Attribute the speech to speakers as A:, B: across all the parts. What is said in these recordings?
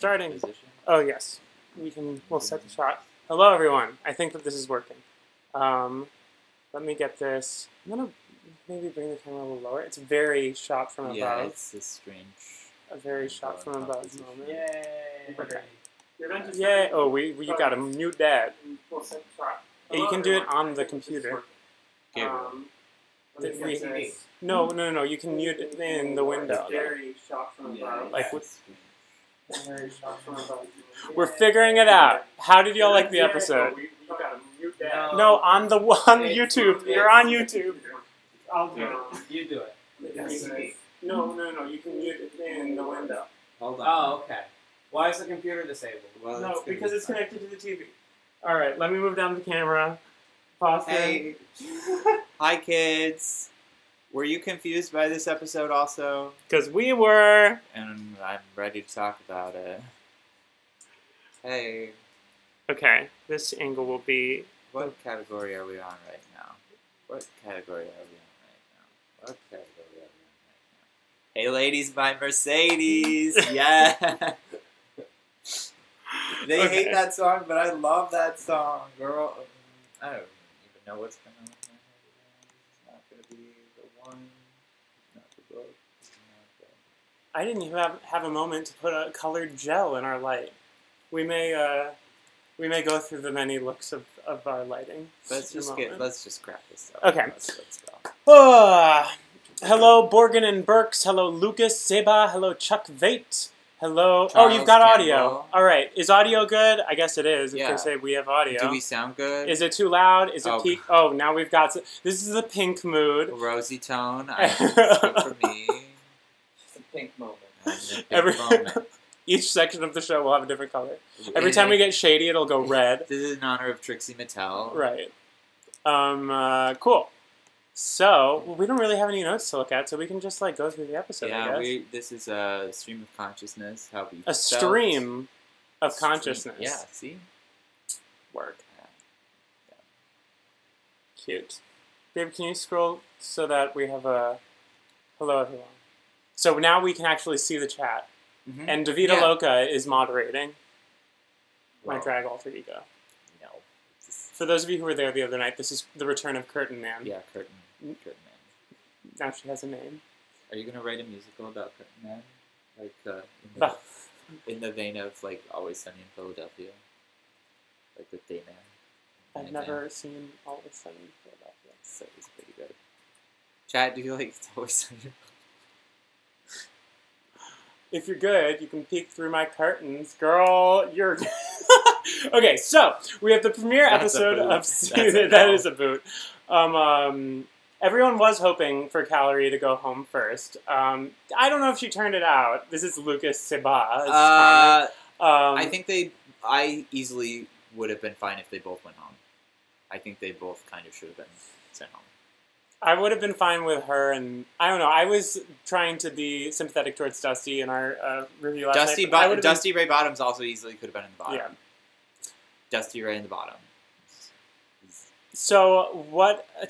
A: starting.
B: Position.
A: Oh yes, we'll set the shot. Hello everyone. I think that this is working. Let me get this. I'm gonna maybe bring the camera a little lower. It's very shot from above.
B: Yeah, it's a strange.
A: A very shot from above moment.
C: Yay!
A: Okay. Yay! Oh, you gotta mute that.
C: We'll set the shot.
A: Yeah, you can do it on the computer. No. You can mute it in the window.
C: Very shot from above.
A: Like,
C: Very shot from above.
A: we're figuring it out. How did y'all like the episode?
C: We gotta mute that.
A: No, on YouTube. You're on YouTube.
C: I'll do it.
B: You do it.
C: Yes.
A: No. You can mute it in the window.
B: Hold on.
C: Oh, okay. Why is the computer disabled?
B: Well,
A: No, because it's connected to the TV. All right, let me move down the camera. Foster.
B: Hey. Hi, kids. Were you confused by this episode also?
A: Because we were.
B: And I'm ready to talk about it. Hey.
A: Okay, this angle will be.
B: What category are we on right now? What category are we on right now? What category are we on right now? Hey, ladies, my Mercedes. Yeah. They
A: Okay.
B: hate that song, but I love that song, girl. I don't even know what's going on. It's not going to be the one. Not the book.
A: I didn't even have a moment to put a colored gel in our light. We may go through the many looks of our lighting.
B: Let's
A: in a
B: just
A: moment.
B: let's just crack this up.
A: Okay.
B: Let's go.
A: Hello, Borgen and Burks. Hello, Lucas, Seba. Hello, Chuck Vate. Hello.
B: Charles
A: You've got audio.
B: Campbell.
A: All right. Is audio good? I guess it is. If
B: Yeah.
A: they say we have audio.
B: Do we sound good?
A: Is it too loud? Is it
B: Oh.
A: peak? Oh, now we've got. This is the pink mood.
B: Rosy tone. It's good for me.
C: It's a pink moment.
B: And the pink
A: Every-
B: moment.
A: Each section of the show will have a different color. Every time we get shady, it'll go red.
B: This is in honor of Trixie Mattel.
A: Right. Cool. So, we don't really have any notes to look at, so we can just, go through the episode, I
B: Yeah,
A: guess.
B: this is a stream of consciousness. How we
A: A stream of consciousness.
B: Yeah, see?
A: Work.
B: Yeah.
A: Cute. Babe, can you scroll so that we have a... Hello, everyone. So now we can actually see the chat.
B: Mhm.
A: And Davida
B: Yeah.
A: Loca is moderating my
B: Well,
A: drag alter ego.
B: No.
A: For those of you who were there the other night, this is the return of Curtain Man.
B: Yeah, Curtain Man.
A: Now she has a name.
B: Are you gonna write a musical about Curtain Man? Like
A: Oh.
B: in the vein of like Always Sunny in Philadelphia, like with Dayman.
A: I've never seen Always Sunny in Philadelphia.
B: So it's pretty good. Chad, do you like Always Sunny?
A: If you're good, you can peek through my curtains. Girl, you're... Okay, so, we have the premiere
B: That's a
A: episode
B: boot.
A: of...
B: That's a
A: That
B: no.
A: is a boot. Everyone was hoping for Calorie to go home first. I don't know if she turned it out. This is Lucas Seba's comment.
B: I think I easily would have been fine if they both went home. I think they both kind of should have been sent home.
A: I would have been fine with her, and I don't know. I was trying to be sympathetic towards Dusty in our review last night.
B: Dusty Ray Bottoms also easily could have been in the bottom.
A: Yeah.
B: Dusty Ray in the bottom.
A: So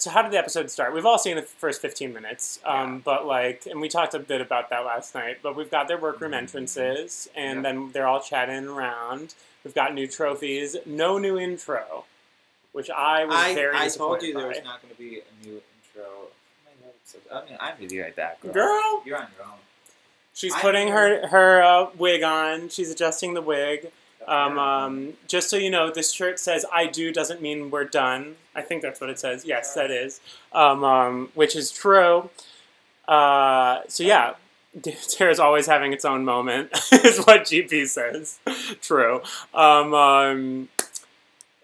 A: how did the episode start? We've all seen the first 15 minutes,
B: Yeah.
A: but and we talked a bit about that last night, but we've got their workroom entrances, and
B: Yep.
A: then they're all chatting around. We've got new trophies, no new intro, which I was very
B: I
A: disappointed
B: told you there
A: by.
B: was not going to be a new intro. I'm going to be right back, girl.
A: Girl!
B: You're on your own.
A: She's
B: I'm
A: putting
B: here.
A: her wig on. She's adjusting the wig. Just so you know, this shirt says "I do" doesn't mean we're done. I think that's what it says. Yes, that is. Which is true. So yeah, Tara's always having its own moment, is what GP says. True.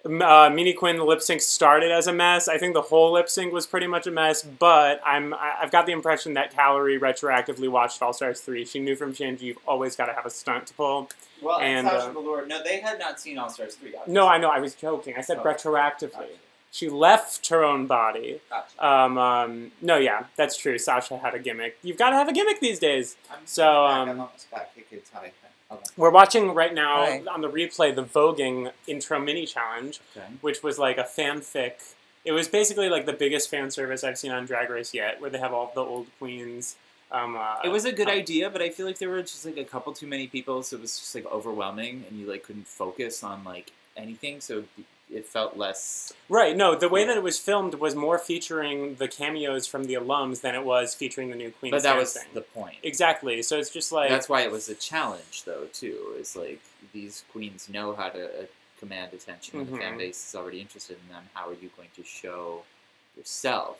A: Meanie Quinn, the lip sync started as a mess. I think the whole lip sync was pretty much a mess, but I've got the impression that Calorie retroactively watched All Stars 3. She knew from Shanji you've always got to have a stunt to pull.
B: Well,
A: And,
B: Sasha Velour. No, they had not seen All Stars 3. Obviously.
A: No, I know, I was joking. I said
B: Oh.
A: retroactively.
B: Gotcha.
A: She left her own body.
B: Gotcha.
A: No, yeah, that's true. Sasha had a gimmick. You've got to have a gimmick these days.
B: I'm
A: So,
B: almost back. Hey, kids, hi. Hold on.
A: We're watching right now
B: Hi.
A: on the replay the Voguing intro mini challenge,
B: Okay.
A: which was like a fanfic. It was basically like the biggest fan service I've seen on Drag Race yet, where they have all the old queens
B: It was a good idea, but I feel like there were just like a couple too many people, so it was just like overwhelming, and you like couldn't focus on like anything, so it felt less.
A: Right. No, the way that it was filmed was more featuring the cameos from the alums than it was featuring the new queens.
B: But that was
A: dancing.
B: the point.
A: Exactly. So it's just like
B: That's why it was a challenge, though. Too is like these queens know how to command attention, and the fan base is already interested in them. How are you going to show yourself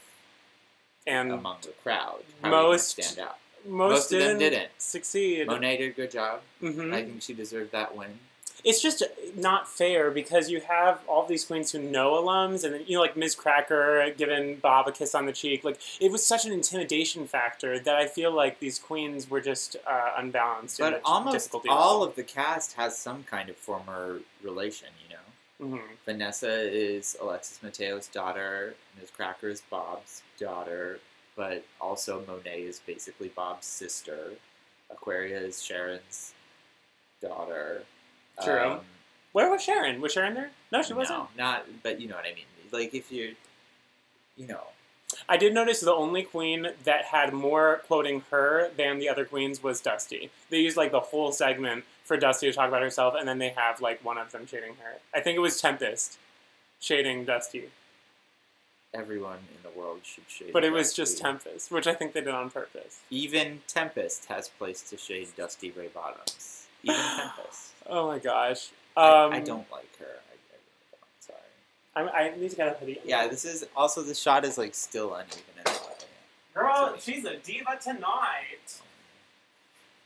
A: and
B: among the crowd? How are you going to stand out? Most of them didn't
A: succeed.
B: Monet did a good job.
A: Mm-hmm.
B: I think she deserved that win.
A: It's just not fair because you have all these queens who know alums, and then like Ms. Cracker giving Bob a kiss on the cheek. Like it was such an intimidation factor that I feel like these queens were just unbalanced.
B: But almost all of the cast has some kind of former relation, you know.
A: Mm-hmm.
B: Vanessa is Alexis Mateo's daughter. Ms. Cracker is Bob's daughter, but also Monet is basically Bob's sister. Aquaria is Sharon's daughter.
A: True. Where was Sharon? Was Sharon there? No, she wasn't.
B: No, not. But you know what I mean. Like if you're, you know.
A: I did notice the only queen that had more quoting her than the other queens was Dusty. They used like the whole segment for Dusty to talk about herself, and then they have like one of them shading her. I think it was Tempest shading Dusty.
B: Everyone in the world should shade.
A: But it was
B: Dusty.
A: just Tempest, which I think they did on purpose.
B: Even Tempest has place to shade Dusty Ray Bottoms. Even Tempest.
A: Oh my gosh.
B: I don't like her. I really don't. Sorry.
A: I need to get a hoodie.
B: Yeah, this is also the shot is like still uneven and all.
A: Girl, she's a diva tonight.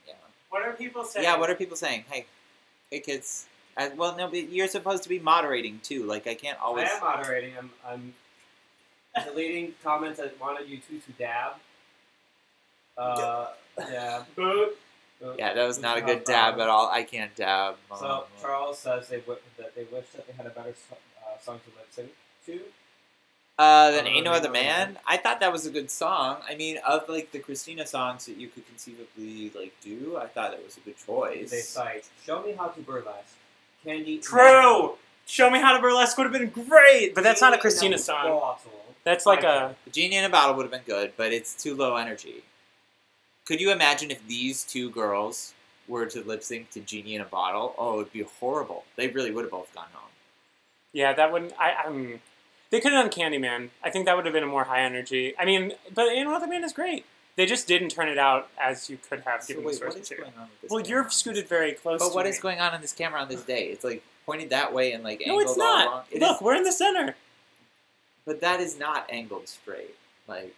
B: Yeah.
A: What are people saying?
B: Yeah, what are people saying? Hey kids. Well, no, but you're supposed to be moderating too. Like I can't always.
C: I am moderating. I'm deleting comments that wanted you two to dab. Yeah.
A: Boot.
B: Yeah, that was not a good dab at all. I can't dab.
C: So Charles says that they wish that they had a better song to lip sync to.
B: Than Ain't No Other Man. I thought that was a good song. I mean, of like the Christina songs that you could conceivably like do, I thought it was a good choice.
C: They cite "Show Me How to Burlesque." Candy.
A: True. Show Me How to Burlesque would have been great, but that's not a Christina song.
C: Bottle.
A: That's like a
B: Genie in a Bottle would have been good, but it's too low energy. Could you imagine if these two girls were to lip sync to Genie in a Bottle? Oh, it would be horrible. They really would have both gone home.
A: Yeah, that wouldn't. They could have done Candyman. I think that would have been a more high energy. I mean, but Ain't No Other Man is great. They just didn't turn it out as you could have given the source material. Well, you're scooted very close.
B: But
A: to
B: what
A: me.
B: is going on this camera on this day? It's like pointed that way and like
A: no,
B: angled
A: it's not.
B: all wrong.
A: Look, we're in the center.
B: But that is not angled straight. Like,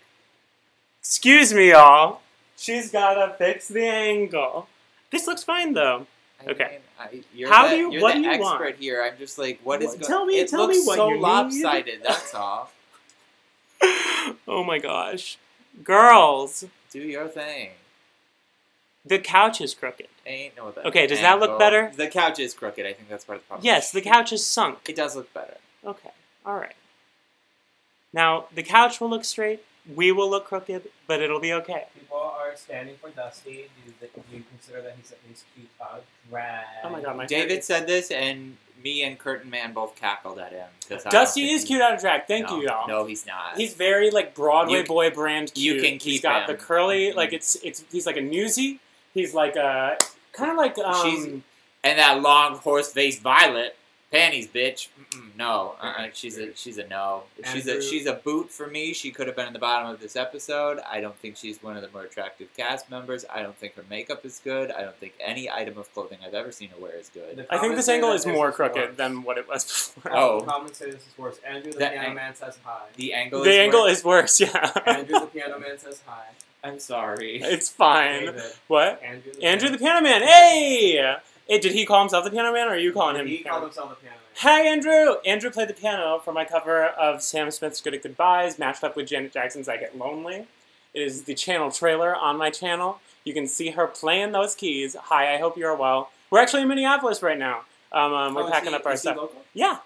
A: excuse me, y'all. She's gotta fix the angle. This looks fine though.
B: Okay. You're
A: How
B: the,
A: do you?
B: You're
A: What
B: the
A: do you
B: expert
A: want?
B: here. I'm just like, what is going?
A: Tell me.
B: It
A: Tell
B: looks
A: me what
B: so
A: you
B: lopsided. That's all.
A: Oh my gosh, girls.
B: Do your thing.
A: The couch is crooked.
B: Ain't no that.
A: Okay, does that look better?
B: The couch is crooked. I think that's part of the problem.
A: Yes, the couch is sunk.
B: It does look better.
A: Okay, all right. Now the couch will look straight. We will look crooked, but it'll be okay.
C: People are standing for Dusty. Do you consider that he's at least cute? Drag.
A: Oh my god, my
B: David said this, and me and Curtin Man both cackled at him.
A: Dusty is cute out of drag. Thank you, y'all.
B: No, he's not.
A: He's very like Broadway boy brand cute.
B: You can keep
A: He's got
B: him.
A: the curly, like he's like a newsie. He's like a kind of like
B: and that long horse faced Violet. Panties, bitch. No, she's a no. She's a boot for me. She could have been in the bottom of this episode. I don't think she's one of the more attractive cast members. I don't think her makeup is good. I don't think any item of clothing I've ever seen her wear is good.
A: I think this angle is more crooked than what it was before.
B: Oh,
C: the comments say this is worse. Andrew the piano man says hi.
B: The angle
A: is worse. Yeah.
C: Andrew the piano man says hi.
B: I'm sorry.
A: It's fine.
C: David.
A: What?
C: Andrew
A: the piano man. Hey! Hey, did he call himself the piano man, or are you calling him?
C: He called himself the piano man.
A: Hey, Andrew! Andrew played the piano for my cover of Sam Smith's Good at Goodbyes, matched up with Janet Jackson's I Get Lonely. It is the channel trailer on my channel. You can see her playing those keys. Hi, I hope you're well. We're actually in Minneapolis right now. We're packing up our stuff.
C: Local?
A: Yeah.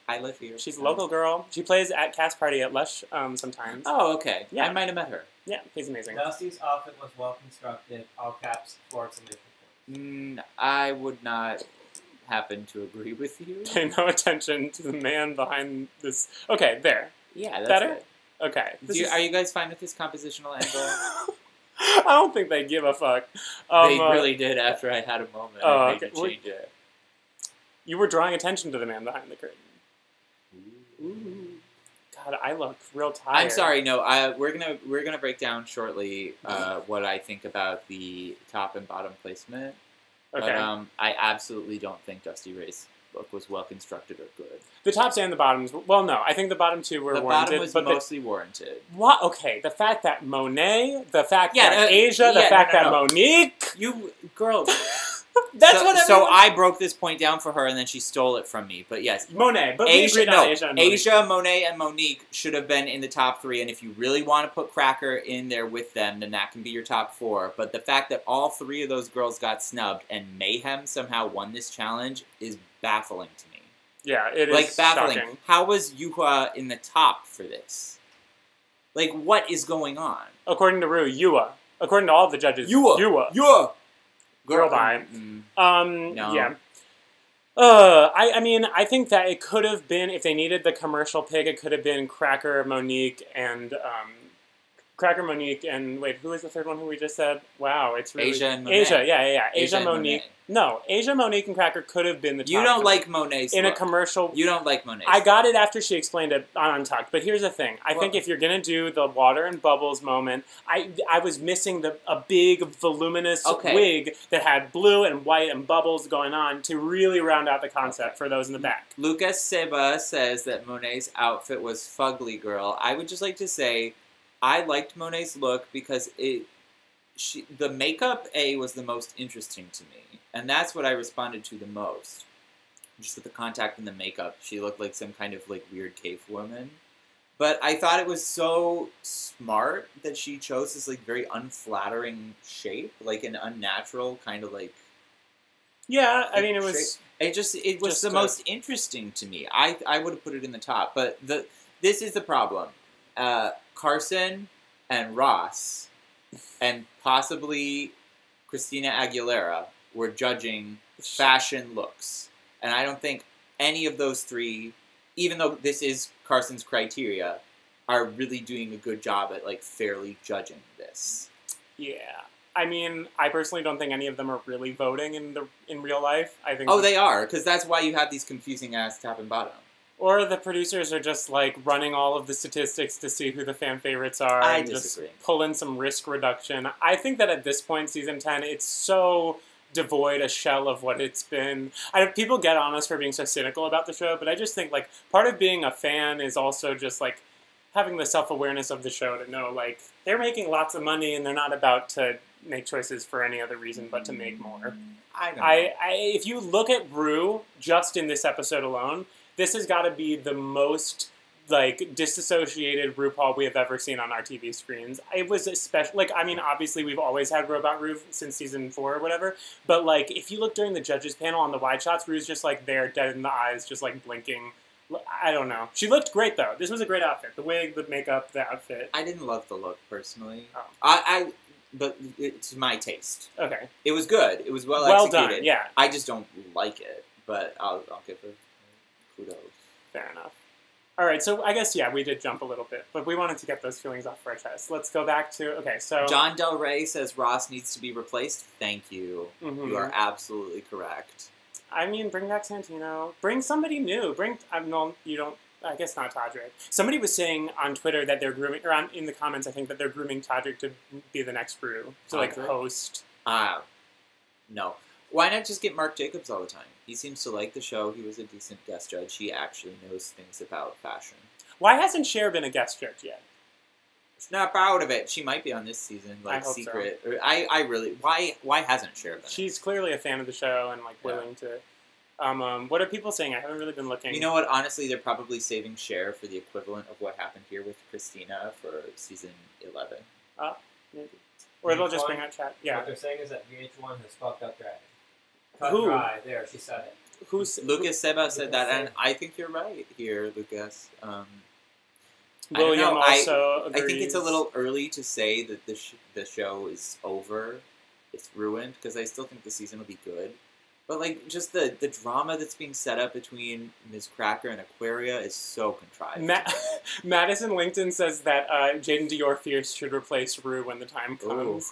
B: I live here.
A: She's a local girl. She plays at Cast Party at Lush sometimes.
B: Oh, okay.
A: Yeah.
B: I might have met her.
A: Yeah, he's amazing.
C: Dusty's outfit was well constructed. All caps, for exclamation points.
B: I would not happen to agree with you.
A: Pay no attention to the man behind this. Okay, there.
B: Yeah, that's
A: better.
B: it.
A: Okay.
B: Are you guys fine with this compositional angle?
A: I don't think they give a fuck.
B: They really did after I had a moment.
A: Oh,
B: I
A: okay.
B: made to change it.
A: You were drawing attention to the man behind the curtain. Ooh. God, I look real tired.
B: I'm sorry. No, we're gonna break down shortly what I think about the top and bottom placement.
A: Okay.
B: But I absolutely don't think Dusty Ray's book was well constructed or good.
A: The tops and the bottoms. Well, no, I think the bottom two were
B: the
A: warranted.
B: bottom was
A: but
B: mostly warranted.
A: What? Okay, the fact that Monet, the fact that Asia, the fact that Monique.
B: You girl.
A: That's what everyone...
B: So I broke this point down for her, and then she stole it from me. But yes,
A: Monet. But
B: Asia,
A: Asia,
B: Monet, and Monique should have been in the top 3. And if you really want to put Cracker in there with them, then that can be your top 4. But the fact that all 3 of those girls got snubbed and Mayhem somehow won this challenge is baffling to me.
A: Yeah, it is
B: like baffling.
A: Shocking.
B: How was Yuhua in the top for this? Like, what is going on?
A: According to Ru, Yua. According to all of the judges,
B: Yua.
A: Girl bye.
B: No.
A: Yeah. I mean, I think that it could have been, if they needed the commercial pick, it could have been Cracker, Monique, and wait, who was the third one who we just said? Wow, it's really...
B: Asia and Monet.
A: Asia, Monique.
B: Monet.
A: No, Asia, Monique, and Cracker could have been the top.
B: You don't like Monet's
A: in
B: look.
A: a commercial.
B: You don't like Monet's
A: I got it after she explained it on Untucked, but here's the thing. I think if you're going to do the water and bubbles moment, I was missing a big, voluminous wig that had blue and white and bubbles going on to really round out the concept for those in the back.
B: Lucas Seba says that Monet's outfit was fugly girl. I would just like to say, I liked Monet's look because the makeup, was the most interesting to me. And that's what I responded to the most. Just with the contact and the makeup. She looked like some kind of like weird cave woman. But I thought it was so smart that she chose this like very unflattering shape. Like an unnatural kind of like...
A: Yeah, I mean it was...
B: It was the most interesting to me. I would have put it in the top. But this is the problem. Carson and Ross and possibly Christina Aguilera were judging fashion looks. And I don't think any of those 3, even though this is Carson's criteria, are really doing a good job at like fairly judging this.
A: Yeah. I mean, I personally don't think any of them are really voting in real life. I think
B: they are, because that's why you have these confusing ass top and bottom.
A: Or the producers are just, like, running all of the statistics to see who the fan favorites are.
B: I
A: and
B: disagree.
A: Just pull in some risk reduction. I think that at this point, Season 10, it's so devoid a shell of what it's been. People get on us for being so cynical about the show, but I just think, like, part of being a fan is also just, like, having the self-awareness of the show to know, like, they're making lots of money and they're not about to make choices for any other reason but to make more.
B: I don't know.
A: If you look at Ru, just in this episode alone... This has got to be the most, like, disassociated RuPaul we have ever seen on our TV screens. It was especially, like, I mean, obviously we've always had Robot Ru since season 4 or whatever, but, like, if you look during the judges panel on the wide shots, Ru's just, like, there, dead in the eyes, just, like, blinking. I don't know. She looked great, though. This was a great outfit. The wig, the makeup, the outfit.
B: I didn't love the look, personally.
A: Oh.
B: But it's my taste.
A: Okay.
B: It was good. It was well executed.
A: Done, yeah.
B: I just don't like it, but I'll give her kudos.
A: Fair enough. All right, so I guess, yeah, we did jump a little bit, but we wanted to get those feelings off our chest. Let's go back to, okay, so...
B: John Del Rey says Ross needs to be replaced. Thank you.
A: Mm-hmm.
B: You are absolutely correct.
A: I mean, bring back Santino. Bring somebody new. I guess not Todrick. Somebody was saying on Twitter that they're grooming, or in the comments, I think, that they're grooming Todrick to be the next Ru, to, like, host.
B: No. Why not just get Mark Jacobs all the time? He seems to like the show. He was a decent guest judge. He actually knows things about fashion.
A: Why hasn't Cher been a guest judge yet?
B: Snap out of it. She might be on this season, like,
A: I hope
B: secret.
A: so.
B: I really... Why hasn't Cher been?
A: She's clearly a fan of the show and, like, willing to... what are people saying? I haven't really been looking.
B: You know what? Honestly, they're probably saving Cher for the equivalent of what happened here with Christina for season 11.
A: Maybe. Or they'll just bring out chat. Yeah.
C: What they're saying is that VH1 has fucked up Dragon.
A: Who?
C: Dry. There, she said it.
B: Lucas Seba said that, and I think you're right here, Lucas.
A: William also agrees.
B: I think it's a little early to say that the show is over. It's ruined, because I still think the season will be good. But, like, just the drama that's being set up between Ms. Cracker and Aquaria is so contrived.
A: Madison LinkedIn says that Jaden Dior Fierce should replace Rue when the time comes.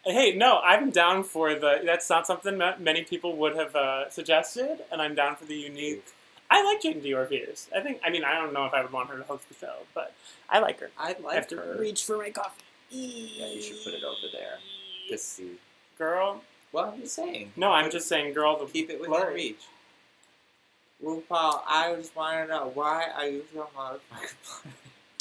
A: Ooh. Hey, no, I'm down for that's not something many people would have suggested, and I'm down for the unique. I like Jaden Dior Fierce. I don't know if I would want her to host the show, but I like her.
B: I like
A: I have
B: her.
A: to reach for my coffee.
B: Yeah, you should put it over there. Just see.
A: Girl.
B: Well, I'm just saying.
A: No, I'm just saying, girl.
B: Keep it within reach. RuPaul, I just want to know, why are you so motherfucking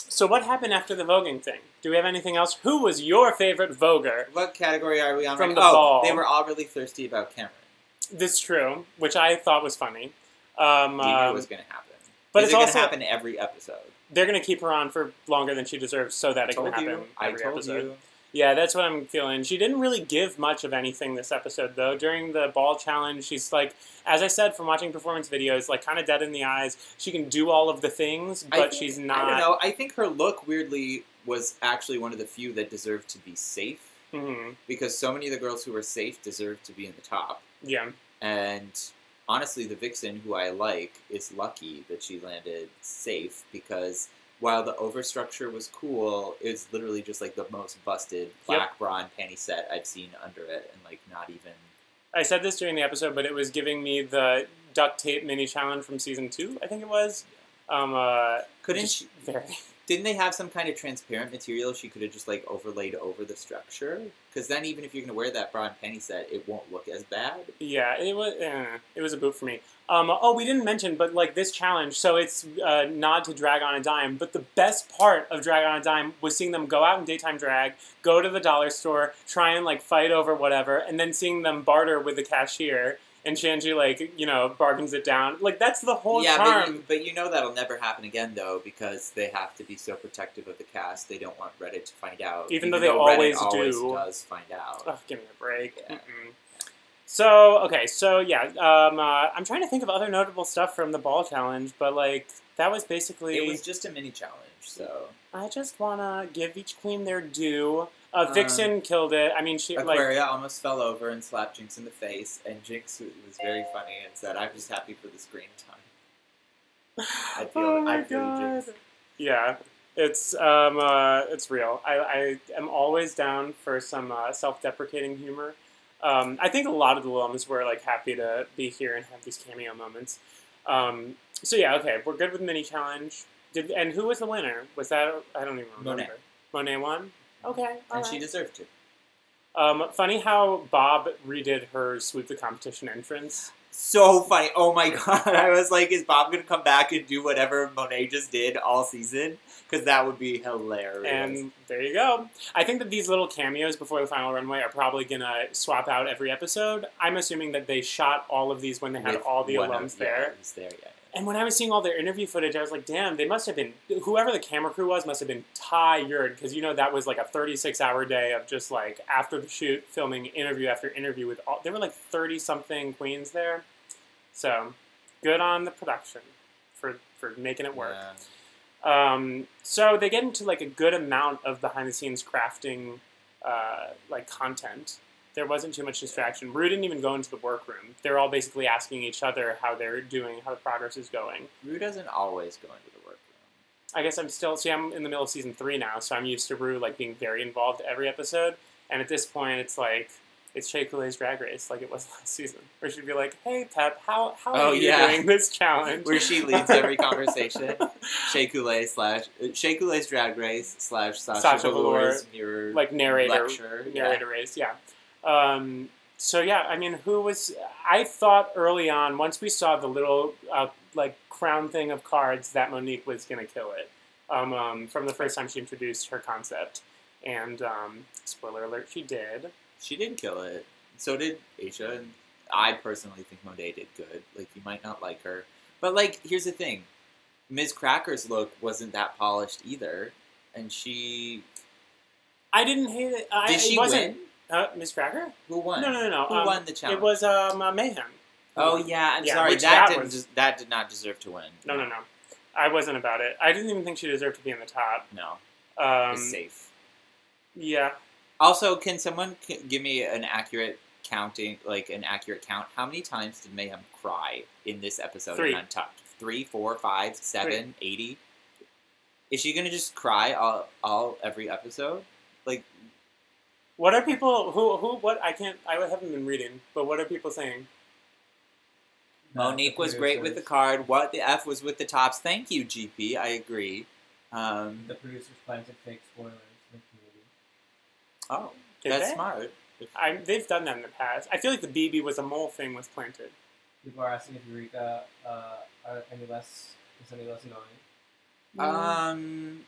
A: So what happened after the voguing thing? Do we have anything else? Who was your favorite voguer?
B: What category are we on?
A: From the ball.
B: They were all really thirsty about Cameron.
A: This is true, which I thought was funny.
B: You knew it was going to happen.
A: But
B: it's going to happen every episode.
A: They're going to keep her on for longer than she deserves so that it can happen every episode. Yeah, that's what I'm feeling. She didn't really give much of anything this episode, though. During the ball challenge, she's like, as I said from watching performance videos, like kind of dead in the eyes. She can do all of the things, but she's not.
B: I don't know. I think her look, weirdly, was actually one of the few that deserved to be safe.
A: Mm-hmm.
B: Because so many of the girls who were safe deserved to be in the top.
A: Yeah.
B: And honestly, the Vixen, who I like, is lucky that she landed safe because while the overstructure was cool, it was literally just like the most busted black bra and panty set I've seen under it, and like not even.
A: I said this during the episode, but it was giving me the duct tape mini challenge from season 2. I think it was.
B: Couldn't she?
A: Very.
B: Didn't they have some kind of transparent material she could have just like overlaid over the structure? Because then even if you're gonna wear that bra and panty set, it won't look as bad.
A: Yeah, it was a boot for me. We didn't mention, but like this challenge, so it's a nod to Drag on a Dime, but the best part of Drag on a Dime was seeing them go out in daytime drag, go to the dollar store, try and like fight over whatever, and then seeing them barter with the cashier, and Shanji like, bargains it down. Like that's the whole charm.
B: But you know that'll never happen again though, because they have to be so protective of the cast. They don't want Reddit to find out.
A: Even though they always do.
B: Does find out.
A: Oh, give me a break.
B: Yeah.
A: I'm trying to think of other notable stuff from the ball challenge, but like that was basically.
B: It was just a mini challenge, so.
A: I just wanna give each queen their due. Vixen killed it. I mean,
B: Aquaria almost fell over and slapped Jinx in the face, and Jinx was very funny and said, "I'm just happy for the screen time." I feel Jinx.
A: Yeah, it's real. I am always down for some self-deprecating humor. I think a lot of the Wilms were like happy to be here and have these cameo moments. We're good with mini challenge. And who was the winner? Was that I don't even remember. Monet won. Okay,
B: and she deserved to.
A: Funny how Bob redid her Sweep the Competition entrance.
B: So funny. Oh my god. I was like, is Bob going to come back and do whatever Monet just did all season? Because that would be hilarious.
A: And there you go. I think that these little cameos before the final runway are probably going to swap out every episode. I'm assuming that they shot all of these when they had all the alums there. And when I was seeing all their interview footage, I was like, damn, they must have been, whoever the camera crew was must have been tired, because that was like a 36-hour day of just like, after the shoot, filming interview after interview with there were like 30-something queens there. So, good on the production for making it work.
B: Yeah.
A: So they get into like a good amount of behind-the-scenes crafting content. There wasn't too much distraction. Rue didn't even go into the workroom. They're all basically asking each other how they're doing, how the progress is going.
B: Rue doesn't always go into the workroom.
A: I guess I'm in the middle of season 3 now, so I'm used to Rue like being very involved every episode. And at this point, it's like, it's Shea Couleé's Drag Race, like it was last season. Where she'd be like, hey, Pep, how are you doing this challenge?
B: Where she leads every conversation. Shea Couleé's Drag Race / Sasha Velour's mirror
A: like narrator
B: lecture.
A: Narrator race, yeah. Who was... I thought early on, once we saw the little, crown thing of cards, that Monique was going to kill it. From the first time she introduced her concept. And, spoiler alert, she did.
B: She did kill it. So did Aisha. And I personally think Monet did good. Like, you might not like her. But, like, here's the thing. Ms. Cracker's look wasn't that polished either. And she...
A: I didn't hate it.
B: Did she win?
A: Ms. Cracker?
B: Who won?
A: No.
B: Who won the challenge?
A: It was Mayhem.
B: Oh, yeah. I'm sorry. That did not deserve to win.
A: No. I wasn't about it. I didn't even think she deserved to be in the top.
B: No. It's safe.
A: Yeah.
B: Also, can someone give me an accurate counting, like an accurate count, how many times did Mayhem cry in this episode
A: 3.
B: in Untucked? 3, 4, 5, 7,
A: 3.
B: 80? Is she gonna just cry all every episode? Like,
A: What are people what I haven't been reading, but what are people saying?
B: Monique was great with the card. What the F was with the tops? Thank you, GP. I agree.
C: The producers planted fake spoilers in the community.
B: Oh,
A: Did
B: that's
A: they?
B: smart.
A: They've done that in the past. I feel like the BB was a mole thing was planted.
C: People are asking if Eureka is any less annoying.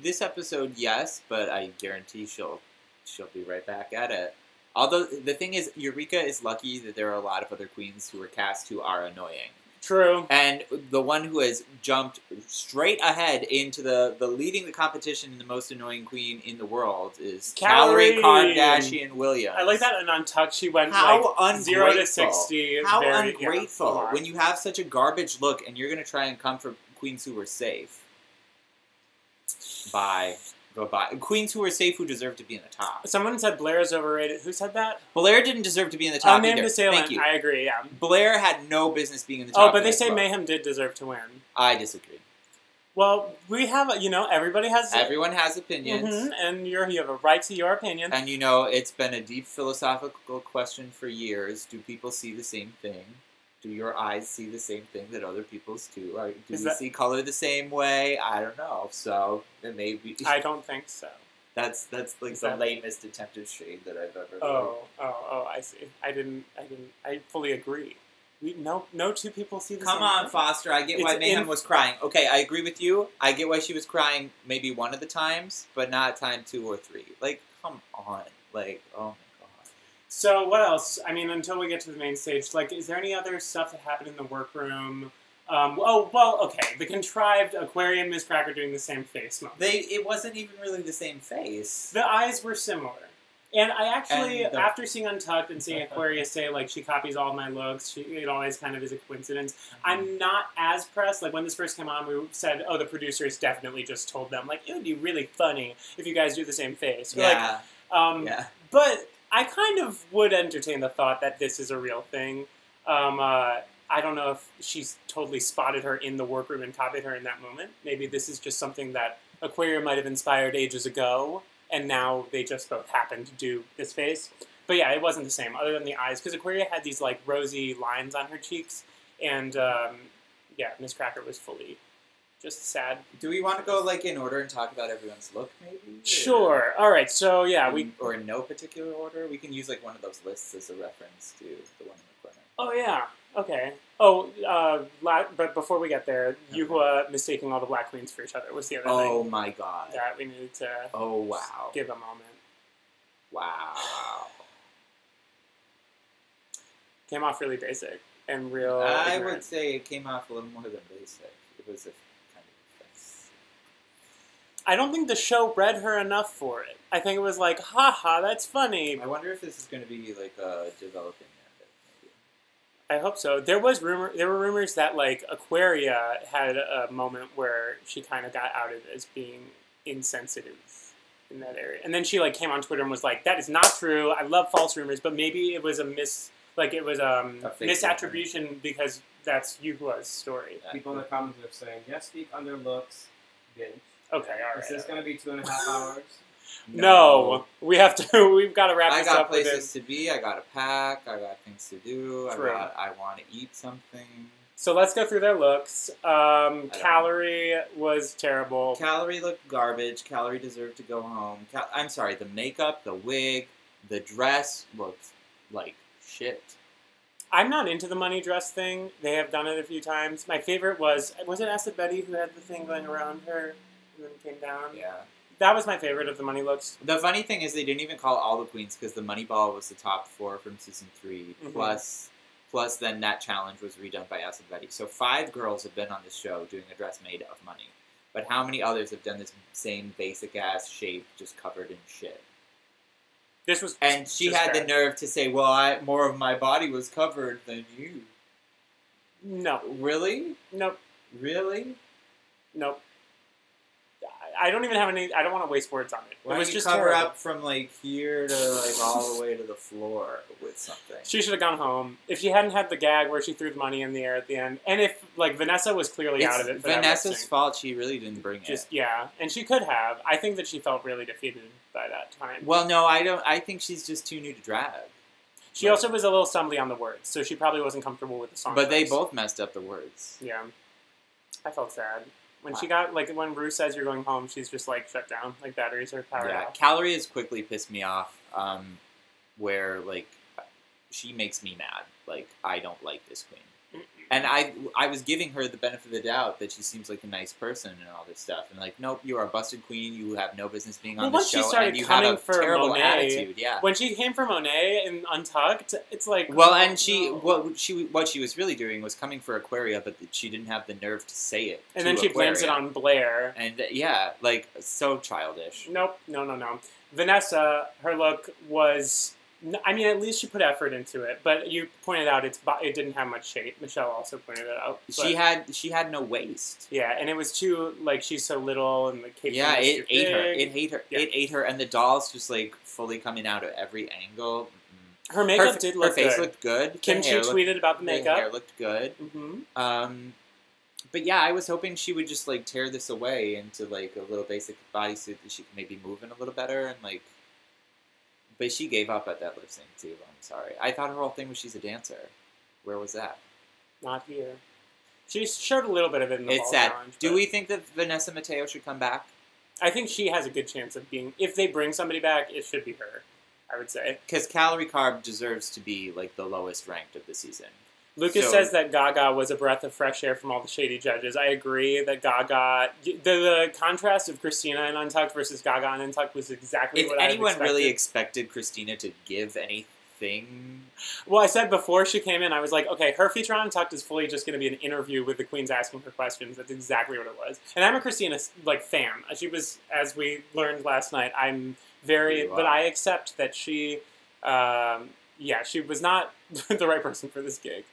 B: This episode, yes, but I guarantee she'll be right back at it. Although the thing is, Eureka is lucky that there are a lot of other queens who are cast who are annoying.
A: True.
B: And the one who has jumped straight ahead into the leading the competition in the most annoying queen in the world is Calorie Kardashian Williams.
A: I like that in Untucked she went
B: How
A: like 0 to 60.
B: How
A: very,
B: ungrateful
A: yeah,
B: when you have such a garbage look and you're going to try and come for queens who were safe. Bye. Go by. Queens who are safe who deserve to be in the top.
A: Someone said Blair is overrated. Who said that?
B: Blair didn't deserve to be in the top
A: Unnamed
B: either.
A: Assailant.
B: Thank you.
A: I agree, yeah.
B: Blair had no business being in the top.
A: Oh, but they
B: of
A: say
B: that club.
A: Mayhem did deserve to win.
B: I disagree.
A: Well, we have, everybody has...
B: Everyone has opinions.
A: Mm-hmm, and you have a right to your opinion.
B: And it's been a deep philosophical question for years. Do people see the same thing? Do your eyes see the same thing that other people's do? Or do we see color the same way? I don't know. So, it may be...
A: I don't think so.
B: That's like the lamest detective shade that I've ever heard.
A: Oh, I see. I fully agree. No two people see the same
B: Come on,
A: thing.
B: Foster. I get why Mayhem was crying. Okay, I agree with you. I get why she was crying maybe one of the times, but not time 2 or 3. Like, come on. Like, oh my god.
A: So, what else? I mean, until we get to the main stage, like, is there any other stuff that happened in the workroom? Okay. The contrived aquarium Miss Cracker doing the same face moment.
B: It wasn't even really the same face.
A: The eyes were similar. And I actually, after seeing Untucked and seeing Aquaria say, like, she copies all my looks, it always kind of is a coincidence, I'm not as pressed. Like, when this first came on, we said, the producers definitely just told them, like, it would be really funny if you guys do the same face.
B: Yeah.
A: Yeah. But I kind of would entertain the thought that this is a real thing. I don't know if she's totally spotted her in the workroom and copied her in that moment. Maybe this is just something that Aquaria might have inspired ages ago, and now they just both happen to do this face. But yeah, it wasn't the same, other than the eyes, because Aquaria had these, like, rosy lines on her cheeks, and, Miss Cracker was fully just sad.
B: Do we want to go, like, in order and talk about everyone's look, maybe?
A: Sure. All right, so, yeah,
B: Or in no particular order? We can use, like, one of those lists as a reference to the one in the corner.
A: Oh, yeah. Okay. But before we get there, Yuhua mistaking all the black queens for each other was the other thing.
B: Oh my god.
A: That we needed to give a moment.
B: Wow.
A: Came off really basic and real
B: I
A: ignorant.
B: would say it came off a little more than basic. It was a kind of offense.
A: I don't think the show read her enough for it. I think it was like, haha, that's funny.
B: I wonder if this is going to be like a developing.
A: I hope so. There were rumors that, like, Aquaria had a moment where she kind of got outed as being insensitive in that area. And then she, like, came on Twitter and was like, that is not true. I love false rumors, but maybe it was a misattribution because that's Yuhua's story.
C: People in the comments are saying, yes, speak under looks, binge.
A: Okay, all right.
C: Is this going to be 2.5 hours?
A: No, we've got to wrap this up.
B: I got places to be. I got a pack. I got things to do.
A: True.
B: I want to eat something.
A: So let's go through their looks. Calorie was terrible.
B: Calorie looked garbage. Calorie deserved to go home. I'm sorry. The makeup, the wig, the dress looked like shit.
A: I'm not into the money dress thing. They have done it a few times. My favorite was it Acid Betty who had the thing going around her and then came down?
B: Yeah.
A: That was my favorite of the money looks.
B: The funny thing is they didn't even call all the queens because the money ball was the top 4 from season 3. Mm-hmm. Plus then that challenge was redone by Acid Betty. So 5 girls have been on this show doing a dress made of money. But how many others have done this same basic ass shape just covered in shit? And she had the nerve to say, well, more of my body was covered than you.
A: No.
B: Really?
A: Nope.
B: Really?
A: Nope. I don't even have any. I don't want to waste words on it.
B: Why
A: it was
B: don't
A: just
B: you cover
A: terrible.
B: up from like here to like all the way to the floor with something.
A: She should have gone home if she hadn't had the gag where she threw the money in the air at the end, and if like Vanessa was clearly out of it. For
B: Vanessa's
A: that
B: fault. She really didn't bring
A: just
B: it.
A: yeah, and she could have. I think that she felt really defeated by that time.
B: Well, no, I don't. I think she's just too new to drag.
A: She also was a little stumbly on the words, so she probably wasn't comfortable with the song.
B: But they
A: first.
B: both messed up the words.
A: Yeah, I felt sad when she got like when Rue says you're going home. She's just like shut down, like batteries are powered
B: Yeah,
A: off.
B: Calorie has quickly pissed me off. Where like she makes me mad. Like I don't like this queen. And I was giving her the benefit of the doubt that she seems like a nice person and all this stuff. And like, nope, you are a busted queen. You have no business being on the show.
A: Once she started
B: and you
A: coming
B: have a
A: for
B: terrible
A: Monet,
B: attitude. Yeah.
A: When she came for Monet in Untucked, it's like
B: Well, and
A: no.
B: what she was really doing was coming for Aquaria, but she didn't have the nerve to say it.
A: And
B: to
A: then she blames it
B: Aquaria.
A: on Blair.
B: And yeah, like so childish.
A: Nope, no. Vanessa, her look was. I mean, at least she put effort into it. But you pointed out it didn't have much shape. Michelle also pointed it out. But,
B: She had no waist.
A: yeah, and it was too like she's so little and the cake.
B: Yeah,
A: was
B: it
A: too
B: ate her.
A: big.
B: It ate her.
A: Yeah.
B: It ate her, and the doll's just like fully coming out at every angle.
A: Her makeup did look
B: good. Her face
A: good.
B: looked good.
A: Kimchi tweeted about the makeup.
B: Her hair looked good.
A: Mm-hmm.
B: But yeah, I was hoping she would just like tear this away into like a little basic bodysuit that she could maybe move in a little better and like. But she gave up at that lip sync too. I'm sorry. I thought her whole thing was she's a dancer. Where was that?
A: Not here. She showed a little bit of it in the
B: It's
A: ball
B: sad.
A: challenge.
B: Do
A: but
B: we think that Vanessa Mateo should come back?
A: I think she has a good chance of being. If they bring somebody back, it should be her. I would say.
B: Because Calorie Carb deserves to be like the lowest ranked of the season.
A: Lucas says that Gaga was a breath of fresh air from all the shady judges. I agree that Gaga, the contrast of Christina in Untucked versus Gaga in Untucked was exactly what I
B: If anyone
A: expected.
B: really expected Christina to give anything,
A: Well, I said before she came in, I was like, okay, her feature on Untucked is fully just going to be an interview with the queens asking her questions. That's exactly what it was. And I'm a Christina like fan. She was, as we learned last night, I'm very, but I accept that she. Yeah, she was not the right person for this gig.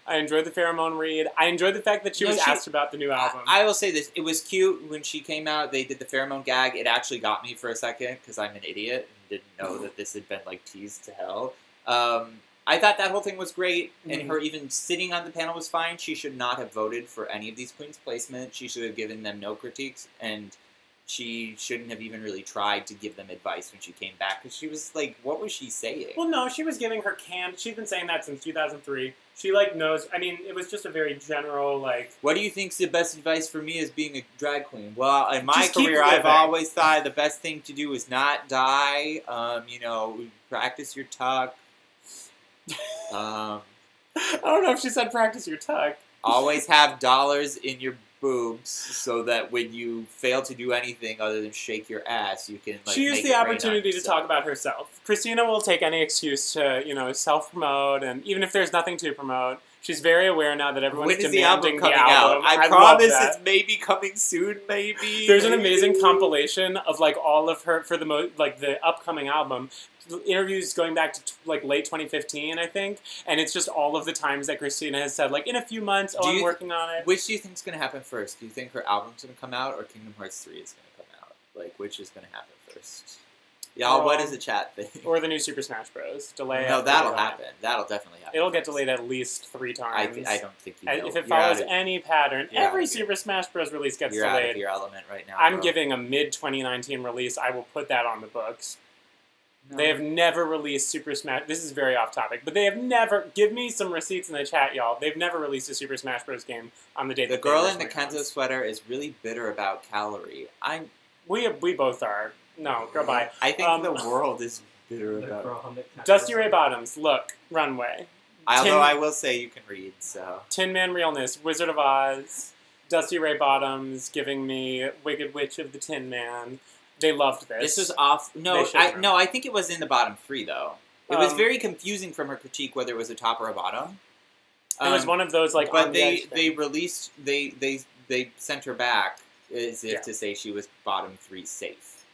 A: I enjoyed the pheromone read. I enjoyed the fact that she was asked about the new album.
B: I will say this. It was cute when she came out. They did the pheromone gag. It actually got me for a second because I'm an idiot and didn't know that this had been like teased to hell. I thought that whole thing was great, and her even sitting on the panel was fine. She should not have voted for any of these queens' placement. She should have given them no critiques, and she shouldn't have even really tried to give them advice when she came back, because she was like, what was she saying?
A: Well, no, she was giving her canned. She's been saying that since 2003. She, like, knows. I mean, it was just a very general, like.
B: What do you think's the best advice for me as being a drag queen? Well, in my
A: Just keep
B: career, I've
A: living.
B: always thought the best thing to do is not die. Practice your tuck.
A: I don't know if she said practice your tuck.
B: Always have dollars in your boobs so that when you fail to do anything other than shake your ass, you can like.
A: She used
B: make
A: the
B: it rain on
A: opportunity to
B: yourself.
A: talk about herself. Christina will take any excuse to, self-promote, and even if there's nothing to promote, she's very aware now that everyone's
B: When is the album
A: demanding
B: coming out? I
A: love
B: promise
A: that.
B: it's maybe coming soon. Maybe
A: There's an amazing compilation of like all of her for the upcoming album. Interviews going back to late 2015, I think, and it's just all of the times that Christina has said, like, in a few months, I'm working on it.
B: Which do you think is going to happen first? Do you think her album's going to come out, or Kingdom Hearts 3 is going to come out? Like, which is going to happen first? Y'all, what is the chat thing?
A: Or the new Super Smash Bros. Delay.
B: No, that'll happen. That'll definitely happen.
A: It'll get delayed at least 3 times.
B: I don't think you will.
A: If it follows any pattern, every
B: Super
A: Super Smash Bros. Release gets
B: You're
A: delayed.
B: out of your element right now.
A: I'm giving a mid-2019 release. I will put that on the books.
B: No.
A: They have never released Super Smash... This is very off-topic, but they have never... Give me some receipts in the chat, y'all. They've never released a Super Smash Bros. Game on the day
B: The
A: that
B: girl
A: they
B: in the
A: originally
B: Kenzo sweater is really bitter about Calorie.
A: We both are. No, girl, bye.
B: I think the world is bitter about
A: Dusty Ray Bottoms, look, Runway.
B: Although I will say you can read, so...
A: Tin Man Realness, Wizard of Oz, Dusty Ray Bottoms giving me Wicked Witch of the Tin Man. They loved this.
B: This was off... No, I think it was in the bottom 3, though. It was very confusing from her critique whether it was a top or a bottom.
A: It was one of those, like,
B: but
A: on the edge
B: they
A: thing.
B: released... They sent her back as if to say she was bottom 3 safe.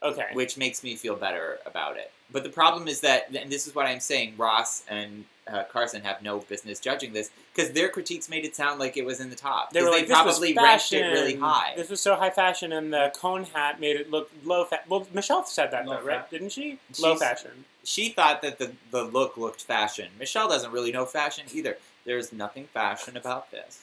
A: Okay.
B: which makes me feel better about it. But the problem is that, and this is what I'm saying, Ross and Carson have no business judging this, because their critiques made it sound like it was in the top.
A: They were like,
B: they probably ranked it really high.
A: This was so high fashion, and the cone hat made it look low fashion. Well, Michelle said that, though, right? Didn't she? Low fashion.
B: She thought that the look looked fashion. Michelle doesn't really know fashion either. There's nothing fashion about this.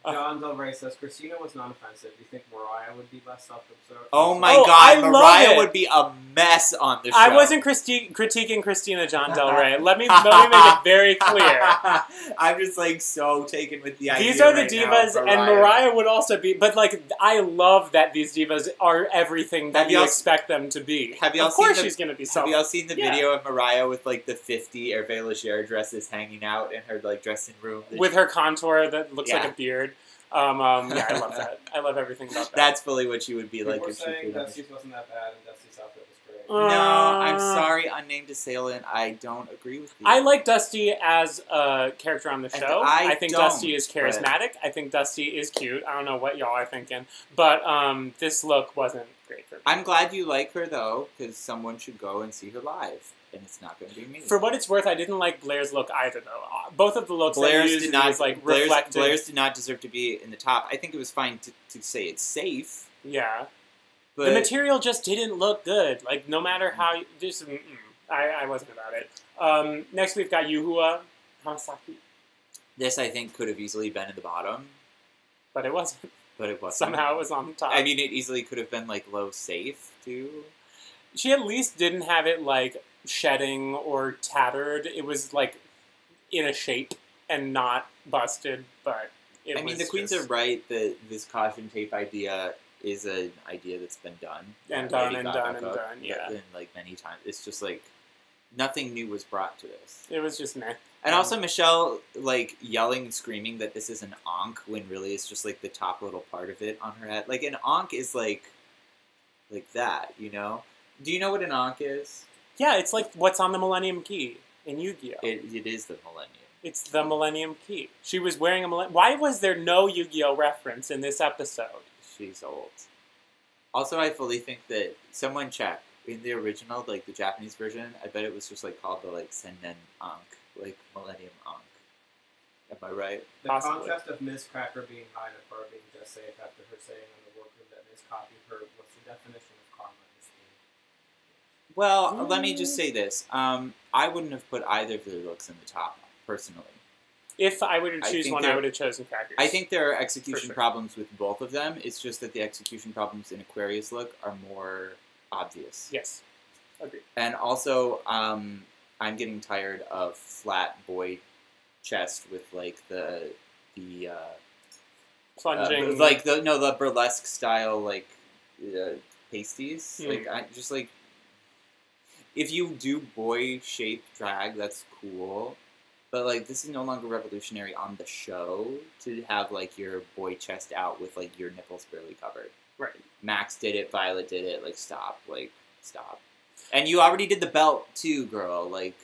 C: John Del Rey says, Christina was non-offensive. Do you think Mariah would be less self-absorbed?
B: Oh my God, Mariah would be a mess on the show.
A: I wasn't critiquing Christina John Del Rey. Let me make it very clear.
B: I'm just like so taken with the idea.
A: These are the
B: right
A: divas,
B: now,
A: and Mariah would also be. But like, I love that these divas are everything that you expect them to be.
B: Have y'all
A: of course,
B: seen
A: she's going to be.
B: Have y'all seen the video of Mariah with like the 50 Hervé Leger dresses hanging out in her like dressing room
A: with her contour that looks like a beard? Yeah, I love that. I love everything about that.
B: That's fully what she would be like if she
C: saying
B: could.
C: Dusty's wasn't that bad, and Dusty's outfit was great.
B: No, I'm sorry, unnamed assailant. I don't agree with you.
A: I like Dusty as a character on the show. I think Dusty is charismatic. I think Dusty is cute. I don't know what y'all are thinking, but this look wasn't great for me.
B: I'm glad you like her though, because someone should go and see her live. And it's not going to be me.
A: For what it's worth, I didn't like Blair's look either, though. Both of the looks Blair's that used was like reflective.
B: Blair's did not deserve to be in the top. I think it was fine to say it's safe.
A: Yeah,
B: but
A: the material just didn't look good. Like no matter how, I wasn't about it. Next we've got Yuhua Hamasaki.
B: This I think could have easily been in the bottom,
A: but it wasn't. Somehow it was on the top.
B: I mean, it easily could have been like low safe too.
A: She at least didn't have it like shedding or tattered. It was like in a shape and not busted, but
B: I mean, the queens are right that this caution tape idea is an idea that's been done.
A: And done, yeah.
B: And like many times. It's just like nothing new was brought to this.
A: It was just meh.
B: And also Michelle like yelling and screaming that this is an ankh when really it's just like the top little part of it on her head. Like an ankh is like that, you know? Do you know what an ankh is?
A: Yeah, it's like what's on the Millennium Key in Yu-Gi-Oh!
B: It is the Millennium.
A: It's the Millennium Key. She was wearing a Millennium... Why was there no Yu-Gi-Oh! Reference in this episode?
B: She's old. Also, I fully think that... Someone check. In the original, like the Japanese version, I bet it was just like called the like Sennen Ankh. Like Millennium Ankh. Am I right?
C: The concept of Ms. Cracker being high and her being just safe after her saying in the workroom that Ms. copied her, what's the definition of karma?
B: Well, let me just say this. I wouldn't have put either of the looks in the top, personally.
A: If I were to choose one, I would have chosen Crackers.
B: I think there are execution problems with both of them. It's just that the execution problems in Aquarius look are more obvious.
A: Yes. Agreed.
B: And also, I'm getting tired of flat boy chest with, like, the
A: plunging...
B: the burlesque style, like, pasties. Like, I just, like... If you do boy-shaped drag, that's cool. But, like, this is no longer revolutionary on the show to have, like, your boy chest out with, like, your nipples barely covered.
A: Right.
B: Max did it, Violet did it, like, stop. Like, stop. And you already did the belt, too, girl. Like...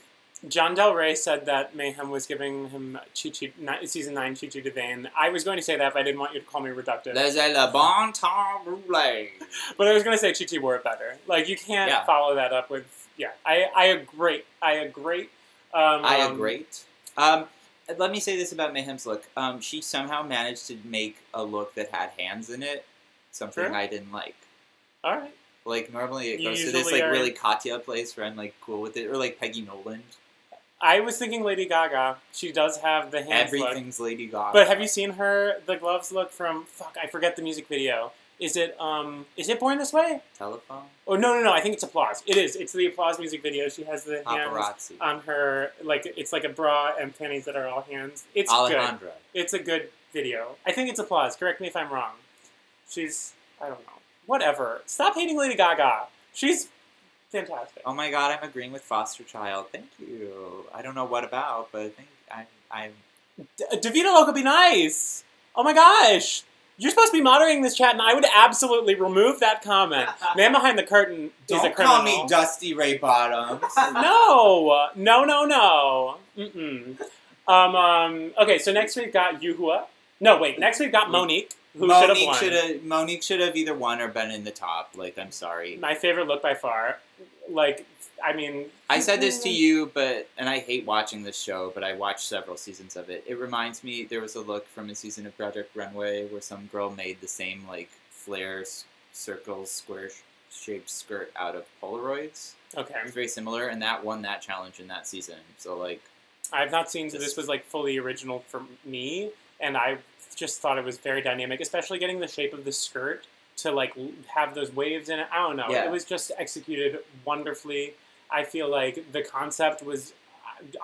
A: John Del Rey said that Mayhem was giving him Season 9 Chi-Chi DeVayne. I was going to say that, but I didn't want you to call me reductive.
B: There's a le bon temps roulé.
A: But I was going to say Chi-Chi wore it better. Like, you can't follow that up with... Yeah, I agree. I agree.
B: Let me say this about Mayhem's look. She somehow managed to make a look that had hands in it, something I didn't like.
A: All right.
B: Like, normally it goes to this, like, really Katya place where I'm, like, cool with it. Or, like, Peggy Nolan.
A: I was thinking Lady Gaga. She does have the hands
B: Everything's
A: look.
B: Lady Gaga.
A: But have you seen the gloves look from... Fuck, I forget the music video. Is it Born This Way?
B: Telephone?
A: Oh, no, I think it's Applause. It is. It's the Applause music video. She has the hands on her, like, it's like a bra and panties that are all hands. It's
B: Alejandra.
A: Good. It's a good video. I think it's Applause. Correct me if I'm wrong. I don't know. Whatever. Stop hating Lady Gaga. She's fantastic.
B: Oh my god, I'm agreeing with Foster Child. Thank you. I don't know what about, but I think I'm...
A: Davina Loca, be nice! Oh my gosh! You're supposed to be monitoring this chat, and I would absolutely remove that comment. Man behind the curtain is a criminal.
B: Don't call me Dusty Ray Bottoms.
A: No. Mm-mm. Okay, so next we've got Yuhua. No, wait. Next we've got Monique. Who should have won?
B: Monique should have either won or been in the top. Like, I'm sorry.
A: My favorite look by far. Like, I mean...
B: I said this to you, and I hate watching this show, but I watched several seasons of it. It reminds me, there was a look from a season of Project Runway where some girl made the same, like, flare, circle, square-shaped skirt out of Polaroids.
A: Okay.
B: It's very similar, and that won that challenge in that season. So, like...
A: I've not seen... This was, like, fully original for me, and I just thought it was very dynamic, especially getting the shape of the skirt to, like, have those waves in it. I don't know.
B: Yeah.
A: It was just executed wonderfully. I feel like the concept was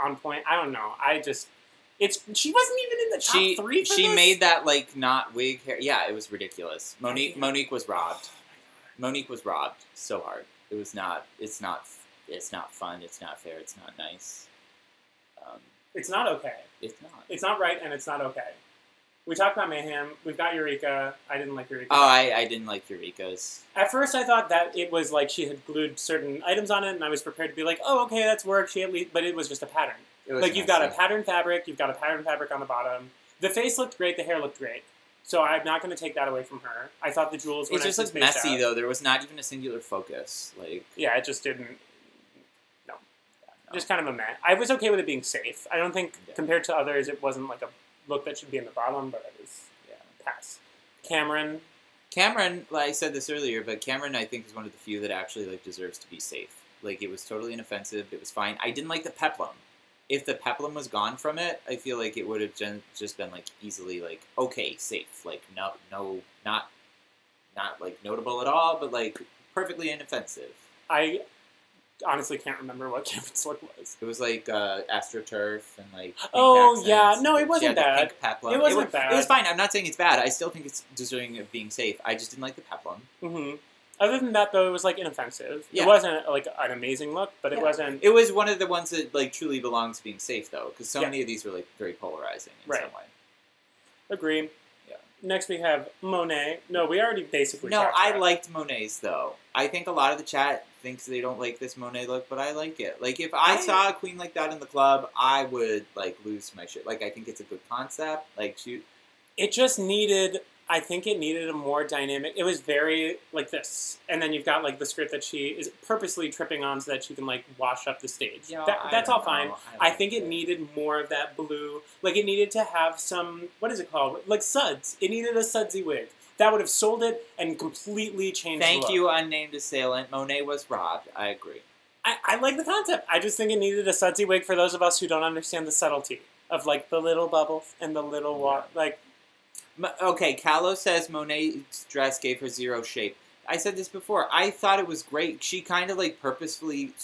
A: on point. I don't know. She wasn't even in the top three for
B: She
A: this?
B: made that, like, not wig hair. Yeah, it was ridiculous. Monique was robbed. Monique was robbed so hard. It's not fun. It's not fair. It's not nice.
A: It's not okay.
B: It's not.
A: It's not right, and it's not okay. We talked about Mayhem. We've got Eureka. I didn't like Eureka.
B: Oh, I didn't like Eureka's.
A: At first, I thought that it was like she had glued certain items on it, and I was prepared to be like, "Oh, okay, that's work." But it was just a pattern. Like you've got a pattern fabric. You've got a pattern fabric on the bottom. The face looked great. The hair looked great. So I'm not going to take that away from her. I thought the jewels were
B: It just looked messy, though. There was not even a singular focus. Like,
A: yeah, it just didn't. No. Just kind of a meh. I was okay with it being safe. I don't think, compared to others, it wasn't like a look that should be in the bottom, but it was, pass. Cameron,
B: like I said this earlier, but Cameron, I think, is one of the few that actually, like, deserves to be safe. Like, it was totally inoffensive. It was fine. I didn't like the peplum. If the peplum was gone from it, I feel like it would have just been, like, easily, like, okay, safe. Like, not like, notable at all, but, like, perfectly inoffensive.
A: I honestly can't remember what Cameron's look was.
B: It was, like, AstroTurf and, like, pink accents.
A: Yeah. No, it wasn't bad.
B: Pink peplum.
A: It wasn't bad.
B: It was fine. I'm not saying it's bad. I still think it's deserving of being safe. I just didn't like the peplum.
A: Mm-hmm. Other than that, though, it was, like, inoffensive.
B: Yeah.
A: It wasn't, like, an amazing look, but it wasn't...
B: It was one of the ones that, like, truly belongs being safe, though, because so many of these were, like, very polarizing in some way.
A: Agree.
B: Yeah.
A: Next we have Monet. No, we already basically
B: No,
A: talked
B: I
A: about
B: liked Monet's, though. I think a lot of the chat thinks they don't like this Monet look, but I like it. Like, if I saw a queen like that in the club, I would, like, lose my shit. Like, I think it's a good concept. Like,
A: It just needed... I think it needed a more dynamic... It was very like this. And then you've got, like, the skirt that she is purposely tripping on so that she can, like, wash up the stage.
B: Yeah,
A: that's all fine. I think
B: it
A: it needed more of that blue... Like, it needed to have some... What is it called? Like, suds. It needed a sudsy wig. That would have sold it and completely changed the look.
B: Thank you, unnamed assailant. Monet was robbed. I agree.
A: I like the concept. I just think it needed a sudsy wig for those of us who don't understand the subtlety of, like, the little bubbles and the little water. Like...
B: Okay, Callow says Monet's dress gave her zero shape. I said this before. I thought it was great. She kind of, like, purposefully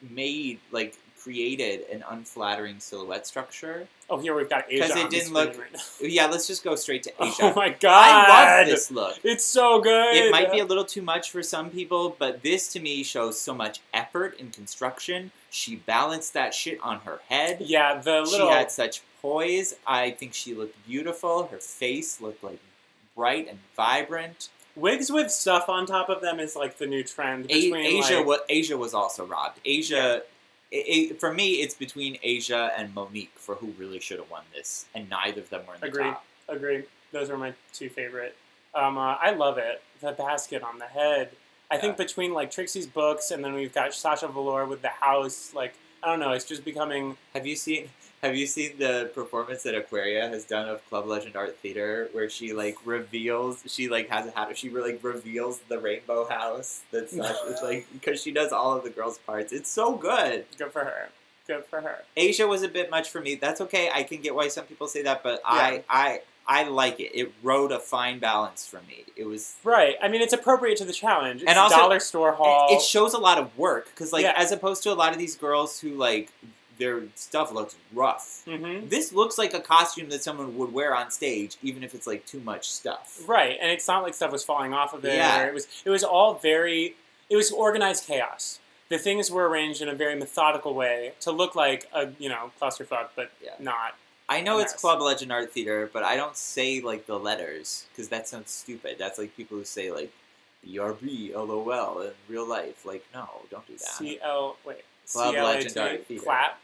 B: made, like, created an unflattering silhouette structure.
A: Oh, here we've got Asia.
B: Because it didn't look... Right now. Yeah, let's just go straight to Asia.
A: Oh my god!
B: I love this look.
A: It's so good!
B: It might be a little too much for some people, but this, to me, shows so much effort in construction. She balanced that shit on her head.
A: Yeah, the little...
B: She had such poise. I think she looked beautiful. Her face looked, like, bright and vibrant.
A: Wigs with stuff on top of them is, like, the new trend.
B: Asia was also robbed. Asia... Yeah. For me, it's between Asia and Monique for who really should have won this, and neither of them were in the top.
A: Agreed. Those are my two favorite. I love it. The basket on the head. I think between, like, Trixie's books and then we've got Sasha Velour with the house, like, I don't know, it's just becoming...
B: Have you seen the performance that Aquaria has done of Club Legend Art Theater, where she, like, reveals, she, like, has a hat, she, like, reveals the rainbow house that's like, because she does all of the girls' parts. It's so good.
A: Good for her.
B: Asia was a bit much for me. That's okay. I can get why some people say that, but yeah. I like it. It rode a fine balance for me. It was... Right.
A: I mean, it's appropriate to the challenge. It's
B: and also,
A: a dollar store haul.
B: It shows a lot of work, because, like, as opposed to a lot of these girls who, like... Their stuff looks rough. Mm-hmm. This looks like a costume that someone would wear on stage, even if it's, like, too much stuff.
A: Right, and it's not like stuff was falling off of it.
B: Yeah.
A: Or it was all very... It was organized chaos. The things were arranged in a very methodical way to look like a, clusterfuck, but not.
B: I know it's Club Legend Art Theater, but I don't say, like, the letters, because that sounds stupid. That's like people who say, like, BRB, LOL in real life. Like,
A: no,
B: don't do that.
A: CL... Wait.
B: Club Legend Art Theater.
A: Clap.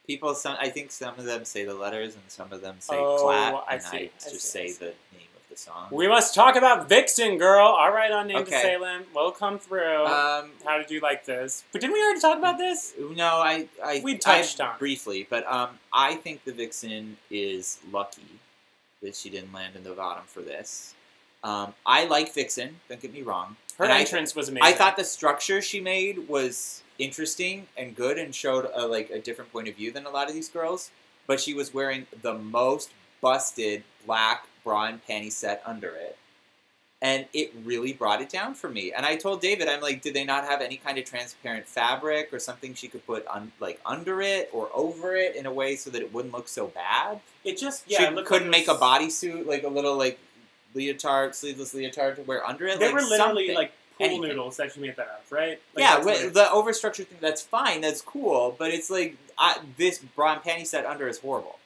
B: I think some of them say the letters and some of them say
A: Oh,
B: clat,
A: I
B: and
A: see,
B: I
A: I
B: just
A: see, I
B: say
A: see.
B: the name of the song.
A: We must talk about Vixen, girl. All right, on Name to
B: Okay.
A: Salem. We'll come through. How did you like this? But didn't we already talk about this?
B: No,
A: We touched on it.
B: briefly, but I think the Vixen is lucky that she didn't land in the bottom for this. I like Vixen. Don't get me wrong.
A: Her
B: And
A: entrance was amazing.
B: I thought the structure she made was interesting and good and showed a different point of view than a lot of these girls. But she was wearing the most busted black bra and panty set under it. And it really brought it down for me. And I told David, I'm like, did they not have any kind of transparent fabric or something she could put under it or over it in a way so that it wouldn't look so bad?
A: It just,
B: She couldn't make a bodysuit, like a little leotard, sleeveless leotard to wear under it.
A: They were literally
B: something.
A: like pool
B: Anything.
A: noodles that she made that of, right? Like,
B: Yeah,
A: that's what it-
B: the overstructure thing, that's fine, that's cool, but it's like, this bra and panty set under is horrible.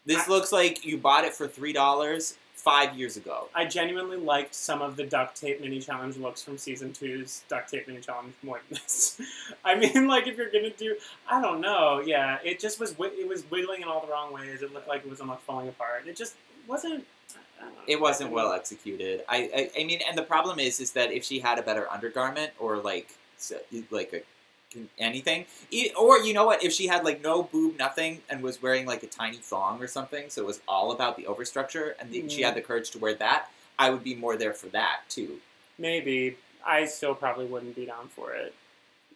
B: This looks like you bought it for $3 5 years ago.
A: I genuinely liked some of the duct tape mini challenge looks from season 2's duct tape mini challenge more than this. I mean, like, if you're gonna do, I don't know, yeah, it just was, it was wiggling in all the wrong ways. It looked like it was almost falling apart. It just wasn't. I don't know.
B: It wasn't well executed. I mean, and the problem is that if she had a better undergarment or anything, or you know what, if she had no boob, nothing, and was wearing a tiny thong or something, so it was all about the overstructure, and she had the courage to wear that, I would be more there for that too.
A: Maybe. I still probably wouldn't be down for it.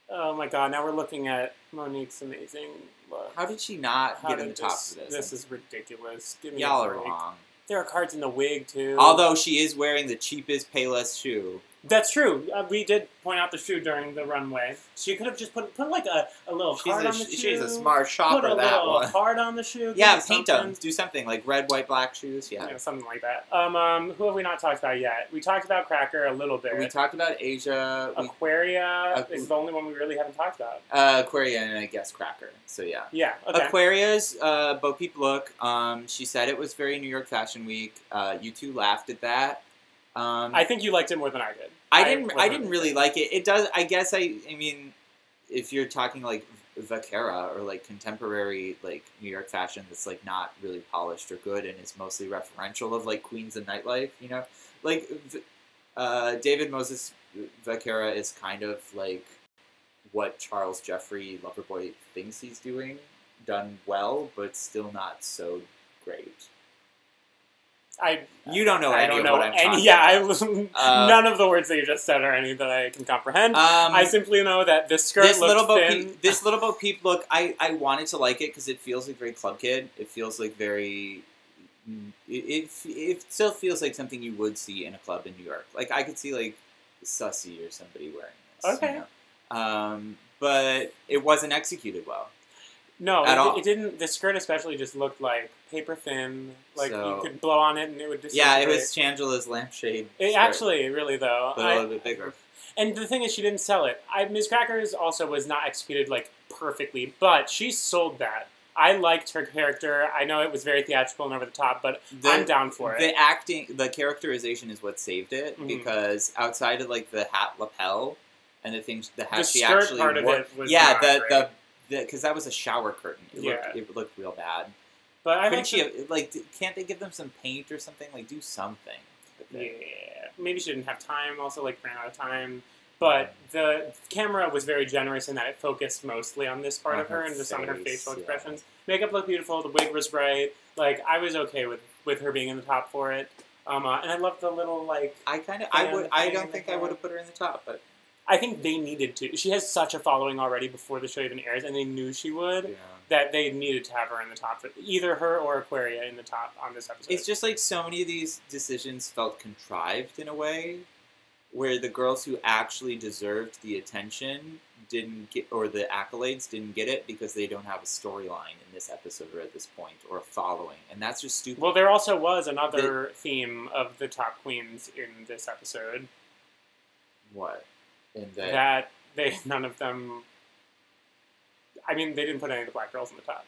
A: Oh my god, now we're looking at Monique's amazing look.
B: How did she not
A: How
B: get in
A: did
B: the top of this?
A: This is ridiculous. Give me
B: Y'all
A: a
B: are
A: break.
B: wrong.
A: There are cards in the wig, too.
B: Although she is wearing the cheapest Payless shoe.
A: That's true. We did point out the shoe during the runway. She could have just put like a little card on the shoe.
B: She's a smart
A: Put
B: shopper,
A: a
B: that
A: little
B: one.
A: card on the shoe.
B: Yeah, paint them. Do something like red, white, black shoes. Yeah.
A: Yeah, something like that. Who have we not talked about yet? We talked about Cracker a little bit.
B: We talked about Asia.
A: Aquaria is the only one we really haven't talked about.
B: Aquaria and I guess Cracker. So yeah.
A: Yeah. Okay.
B: Aquaria's Bo Peep look. She said it was very New York Fashion Week. You two laughed at that.
A: I think you liked it more than I did.
B: I didn't really like it. It does. I guess. I mean, if you're talking Vaquera or contemporary New York fashion that's not really polished or good and is mostly referential of queens and nightlife, you know, David Moses Vaquera is kind of what Charles Jeffrey Loverboy thinks he's doing, done well, but still not so great. You don't know any of what I'm talking about.
A: None of the words that you just said are any that I can comprehend. I simply know that this skirt looks thin.
B: This little Bo Peep look, I wanted to like it because it feels very Club Kid. It feels very... It still feels like something you would see in a club in New York. I could see Sussy or somebody wearing this.
A: Okay.
B: You know? But it wasn't executed well.
A: No,
B: all.
A: It didn't. The skirt especially just looked paper thin.
B: So,
A: you could blow on it and it would just.
B: Yeah, it was Shangela's lampshade.
A: Actually, really though,
B: but a little bit bigger.
A: And the thing is, she didn't sell it. Ms. Crackers also was not executed perfectly, but she sold that. I liked her character. I know it was very theatrical and over the top, but I'm down for it.
B: The acting, the characterization is what saved it, because outside of the hat lapel and the things, the hat
A: the
B: she
A: skirt
B: actually
A: part
B: wore,
A: of it was not great.
B: Because that was a shower curtain. It looked real bad.
A: But I
B: couldn't she can't they give them some paint or something? Do something.
A: Yeah, maybe she didn't have time. Also, ran out of time. But the camera was very generous in that it focused mostly on this part of her and just on her facial expressions. Makeup looked beautiful. The wig was bright. I was okay with her being in the top for it. And I loved the little
B: I don't think I would have put her in the top, but.
A: I think they needed to. She has such a following already before the show even airs, and they knew she would, that they needed to have her in the top. Either her or Aquaria in the top on this episode.
B: It's just so many of these decisions felt contrived in a way, where the girls who actually deserved the attention didn't get, or the accolades didn't get it because they don't have a storyline in this episode or at this point, or a following. And that's just stupid.
A: Well, there also was another theme of the top queens in this episode.
B: What?
A: That none of them... I mean, they didn't put any of the black girls in the top.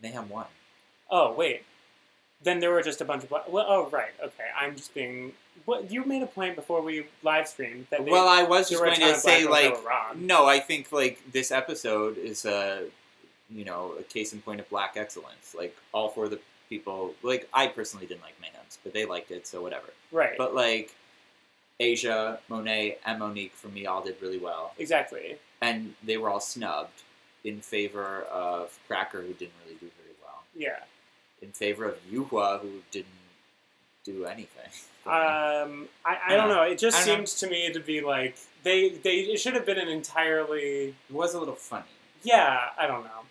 B: Mayhem won.
A: Oh, wait. Then there were just a bunch of black... Well, oh, right. Okay, I'm just being... What, you made a point before we live streamed that they,
B: I was just going to say,
A: no,
B: I think, this episode is you know, a case in point of black excellence. Like, all four of the people, like, I personally didn't like Mayhem's, but they liked it, so whatever.
A: Right.
B: But, like, Asia, Monet, and Monique, for me, all did really well.
A: Exactly.
B: And they were all snubbed in favor of Cracker, who didn't really do very well.
A: Yeah.
B: In favor of Yuhua, who didn't do anything.
A: I don't know. It just seemed to me to be like it should have been an entirely.
B: It was a little funny.
A: Yeah, I don't know.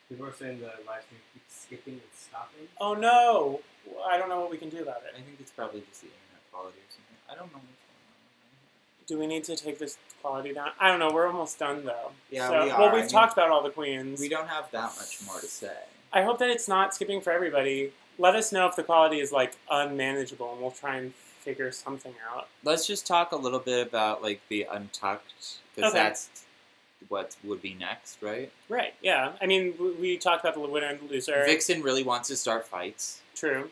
C: People are saying the live stream keeps skipping and stopping.
A: Oh no! I don't know what we can do about it.
B: I think it's probably just the internet quality or something. I don't know what's going on.
A: Do we need to take this quality down? I don't know. We're almost done though.
B: Yeah,
A: so,
B: we are.
A: Well, we've talked about all the queens.
B: We don't have that much more to say.
A: I hope that it's not skipping for everybody. Let us know if the quality is like unmanageable, and we'll try and figure something out.
B: Let's just talk a little bit about like the Untucked, because
A: Okay.
B: that's what would be next, right?
A: Right. Yeah. I mean, we talked about the winner and the loser.
B: Vixen really wants to start fights.
A: True.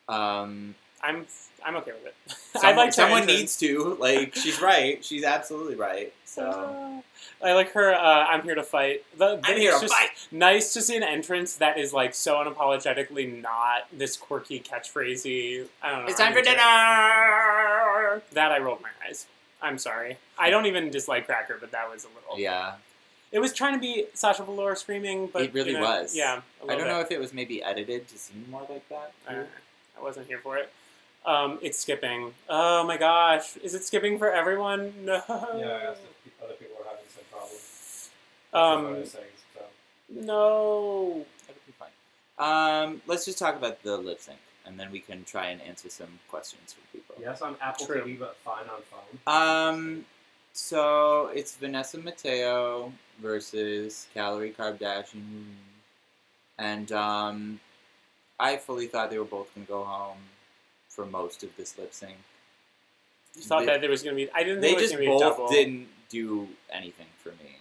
B: Um,
A: I'm okay with it.
B: someone,
A: I like
B: someone needs to. Like, she's right. She's absolutely right. So
A: I like her. I'm here to fight.
B: I'm here to fight.
A: Nice to see an entrance that is like so unapologetically not this quirky catchphrasey. I don't know.
B: It's time for dinner.
A: That I rolled my eyes. I'm sorry. I don't even dislike Cracker, but that was a little.
B: Yeah,
A: It was trying to be Sasha Velour screaming, but
B: it really was.
A: Yeah.
B: I don't know if it was maybe edited to seem more like that.
A: I wasn't here for it. It's skipping. Oh my gosh. Is it skipping for everyone? No.
C: Yeah, I asked if other people are having the same problem. That's what I was saying, so.
A: No.
B: That'll be fine. Let's just talk about the lip sync, and then we can try and answer some questions from people.
C: Yes, on Apple
A: True.
C: TV, but fine on phone.
B: So it's Vanessa Mateo versus Calorie Kardashian, and I fully thought they were both going to go home for most of this lip sync.
A: You thought that there was going to be... I didn't
B: They
A: think it was
B: just
A: going to be a double.
B: both didn't do anything for me.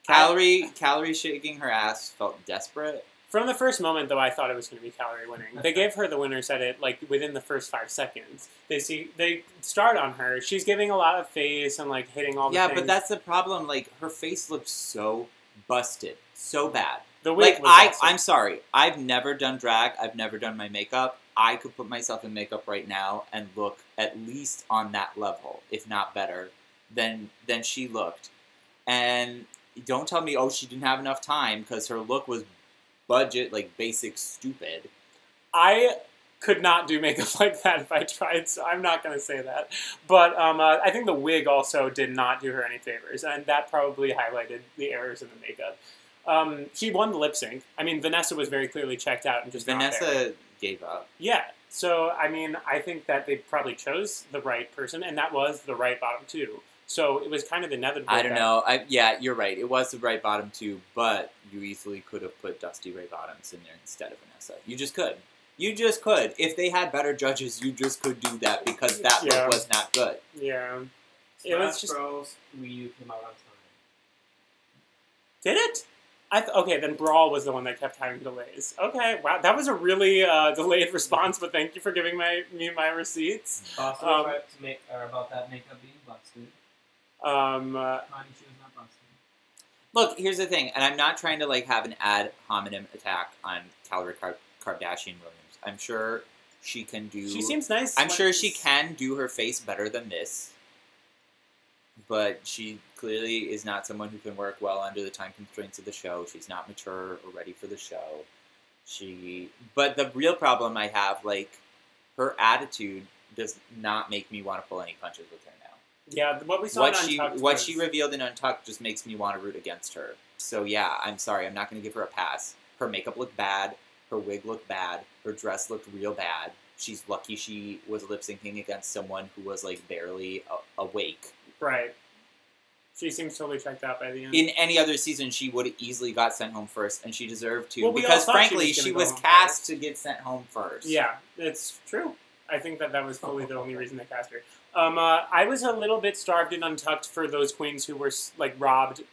B: Calorie shaking her ass felt desperate.
A: From the first moment, though, I thought it was going to be Calorie winning. They gave her the winner set it like within the first 5 seconds. They start on her. She's giving a lot of face and like hitting all the things.
B: Yeah, but that's the problem. Like, her face looked so busted, so bad.
A: The wig
B: Like,
A: was awesome.
B: I'm sorry. I've never done drag. I've never done my makeup. I could put myself in makeup right now and look at least on that level, if not better, than she looked. And don't tell me, oh, she didn't have enough time, because her look was budget, like, basic stupid.
A: I could not do makeup like that if I tried, so I'm not going to say that. But I think the wig also did not do her any favors, and that probably highlighted the errors in the makeup. She won the lip sync. I mean, Vanessa was very clearly checked out and just not there.
B: Vanessa gave up.
A: Yeah. So, I mean, I think that they probably chose the right person, and that was the right bottom two. So it was kind of inevitable.
B: I don't know. Yeah, you're right. It was the right bottom two, but you easily could have put Dusty Ray Bottoms in there instead of Vanessa. You just could. You just could. If they had better judges, you just could do that, because that look was not good.
A: Yeah.
C: Smash
A: It was just...
C: Bros. Wii U came out on time.
A: Did it? Okay, then Brawl was the one that kept having delays. Okay, wow, that was a really delayed response, but thank you for giving me my receipts.
C: Also, about that makeup being busted. Connie, she was not busted.
B: Look, here's the thing, and I'm not trying to like have an ad hominem attack on Calorie Kardashian Williams. I'm sure she can do...
A: She seems nice.
B: I'm sure she can do her face better than this. But she clearly is not someone who can work well under the time constraints of the show. She's not mature or ready for the show. But the real problem I have, like, her attitude does not make me want to pull any punches with her now.
A: Yeah, what we saw in Untucked
B: what she revealed in Untucked just makes me want to root against her. So yeah, I'm sorry, I'm not going to give her a pass. Her makeup looked bad. Her wig looked bad. Her dress looked real bad. She's lucky she was lip syncing against someone who was like barely awake.
A: Right. She seems totally checked out by the end.
B: In any other season, she would have easily got sent home first, and she deserved to.
A: Well, we all
B: because,
A: thought
B: frankly,
A: she
B: she
A: was
B: was
A: gonna go home
B: cast
A: first.
B: to get sent home first.
A: Yeah, it's true. I think that was fully the only reason they cast her. I was a little bit starved in Untucked for those queens who were, like, robbed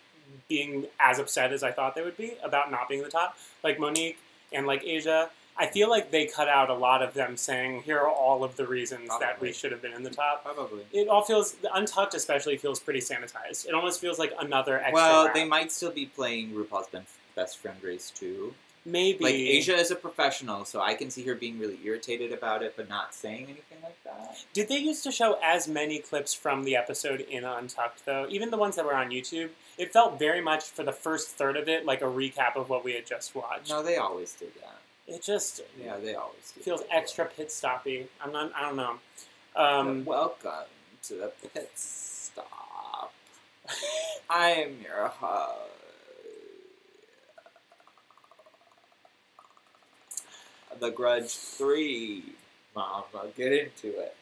A: being as upset as I thought they would be about not being the top. Like Monique and, like, Asia. I feel like they cut out a lot of them saying, here are all of the reasons that we should have been in the top.
B: Probably.
A: It all feels, Untucked especially feels pretty sanitized. It almost feels like another extra
B: Well,
A: round.
B: they might still be playing RuPaul's Best Friend Race too.
A: Maybe.
B: Like, Asia is a professional, so I can see her being really irritated about it, but not saying anything like that.
A: Did they used to show as many clips from the episode in Untucked, though? Even the ones that were on YouTube? It felt very much, for the first third of it, like a recap of what we had just watched.
B: No, they always did that.
A: It just
B: Yeah, they always do.
A: feels extra pit stoppy. I don't know.
B: Welcome to the pit stop. I am your host. The Grudge 3. Mama, get into it.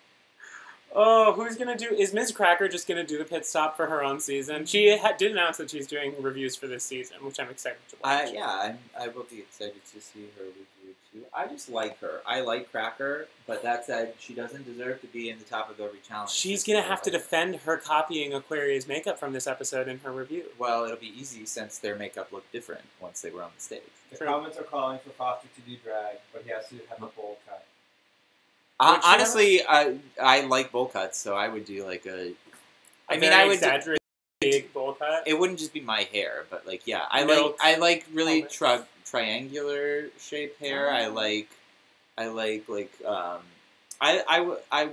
A: Oh, who's gonna do? Is Ms. Cracker just gonna do the pit stop for her own season? She did announce that she's doing reviews for this season, which I'm excited to watch.
B: I will be excited to see her review too. I just like her. I like Cracker, but that said, she doesn't deserve to be in the top of every challenge.
A: She's gonna have to defend her copying Aquaria's makeup from this episode in her review.
B: Well, it'll be easy since their makeup looked different once they were on the stage.
C: The comments are calling for Foster to do drag, but he has to have a bowl cut.
B: Honestly, I like bowl cuts, so I would do like a. I mean, I would
A: exaggerate big bowl cut.
B: It wouldn't just be my hair, but like, yeah, I like really triangular shaped hair. I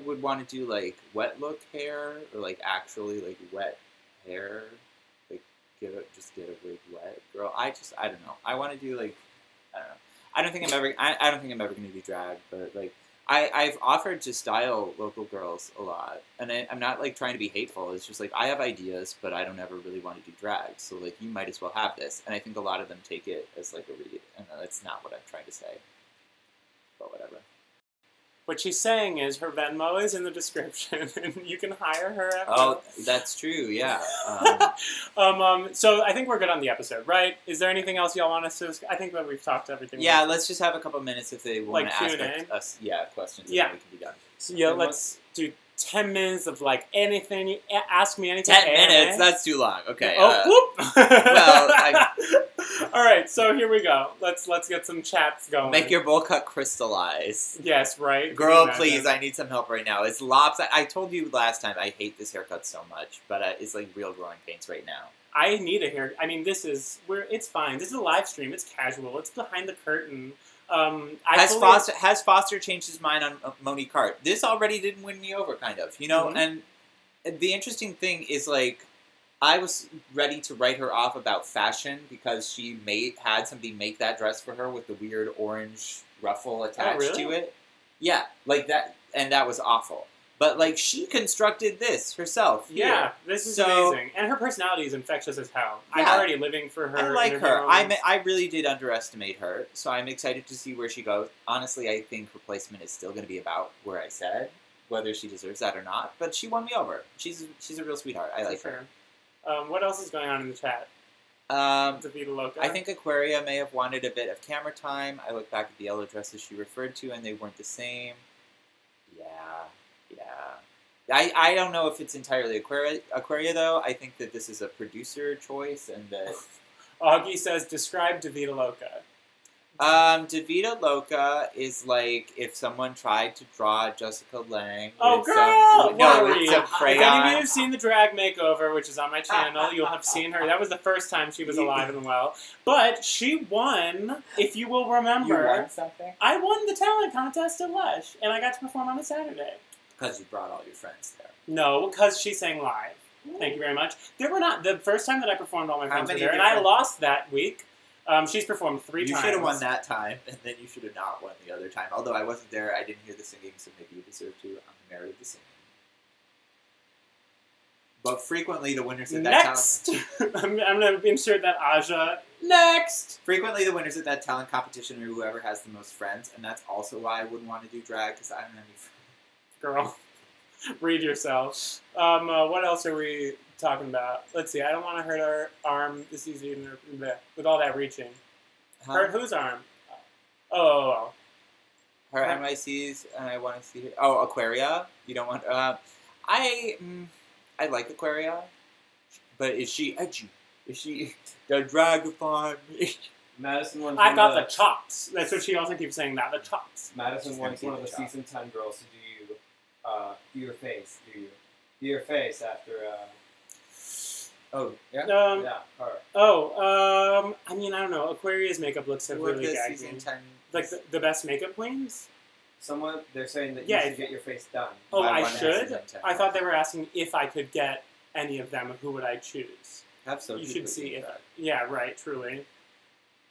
B: would want to do like wet look hair or like actually like wet hair, like get a wig wet, girl. I don't know. I want to do like I don't know. I don't think I'm ever gonna do drag, but like. I've offered to style local girls a lot, and I'm not like trying to be hateful. It's just like I have ideas, but I don't ever really want to do drag. So like you might as well have this, and I think a lot of them take it as like a read, and that's not what I'm trying to say. But whatever.
A: What she's saying is her Venmo is in the description, and you can hire her.
B: Oh, that's true. Yeah.
A: So I think we're good on the episode, right? Is there anything else y'all want us to? I think that we've talked everything.
B: Yeah, let's just have a couple minutes if they want
A: Like
B: to ask
A: Q&A?
B: us. Yeah, questions.
A: Yeah.
B: And then we can be done.
A: So yeah, let's do 10 minutes of like anything. Ask me anything.
B: 10 minutes? That's too long. Okay.
A: Whoop.
B: well,
A: all right. So here we go. Let's get some chats going.
B: Make your bowl cut crystallize.
A: Yes, right.
B: Girl, please, I need some help right now. It's lopsided. I told you last time I hate this haircut so much, but it's like real growing pains right now.
A: I need a hair. I mean, it's fine. This is a live stream. It's casual. It's behind the curtain.
B: Has Foster changed his mind on Monique Hart? This already didn't win me over, kind of, you know.
A: Mm-hmm.
B: And the interesting thing is, like, I was ready to write her off about fashion because she had somebody make that dress for her with the weird orange ruffle attached to it. Yeah, like that, and that was awful. But like she constructed this herself.
A: Yeah, this is amazing, and her personality is infectious as hell. Yeah. I'm already living for her.
B: I like her. I really did underestimate her, so I'm excited to see where she goes. Honestly, I think her placement is still going to be about where I said, whether she deserves that or not. But she won me over. She's a real sweetheart. I like her.
A: What else is going on in the chat? Davida Loca.
B: I think Aquaria may have wanted a bit of camera time. I look back at the yellow dresses she referred to, and they weren't the same. Yeah. I don't know if it's entirely Aquaria, though. I think that this is a producer choice, and that...
A: Augie says, describe Davida Loca.
B: Davida Loca is like if someone tried to draw Jessica Lange.
A: Oh, girl!
B: With some crayon.
A: If any of you have seen the Drag Makeover, which is on my channel, you'll have seen her. That was the first time she was alive and well. But she won, if you will remember.
B: You won something?
A: I won the talent contest at Lush, and I got to perform on a Saturday.
B: Because you brought all your friends there.
A: No, because she sang live. Thank you very much. There were not... The first time that I performed, all my friends were there, and I lost that week. She's performed 3 times.
B: You should have won that time, and then you should have not won the other time. Although I wasn't there, I didn't hear the singing, so maybe you deserve to. I'm the merit of the singing. But frequently the winners at that talent...
A: I'm going to insert that Aja. Next!
B: Frequently the winners at that talent competition are whoever has the most friends, and that's also why I wouldn't want to do drag, because I don't have any friends.
A: Girl, read yourself. What else are we talking about? Let's see. I don't want to hurt her arm this easy with all that reaching. Huh? Hurt whose arm? Oh.
B: Her NYCs, and I want to see her. Oh, Aquaria. You don't want. I like Aquaria, but is she edgy? Is she the drag upon me?
C: Madison wants
A: I've got the chops. That's what she also keeps saying. That the chops.
C: Madison wants one of the season 10 girls to do your face. Do your face after.
B: Oh yeah.
C: Yeah, her.
A: I mean, I don't know. Aquaria's makeup looks
B: Who are
A: really
B: the
A: gagging.
B: season 10?
A: Like the best makeup queens.
C: They're saying that
A: Yeah,
C: you should get your face done.
A: Oh,
B: By
A: I
B: one
A: should?
B: season 10.
A: I thought they were asking if I could get any of them. Who would I choose?
B: Have so
A: You
B: people
A: should see
B: do
A: if.
B: that.
A: Yeah, right. Truly.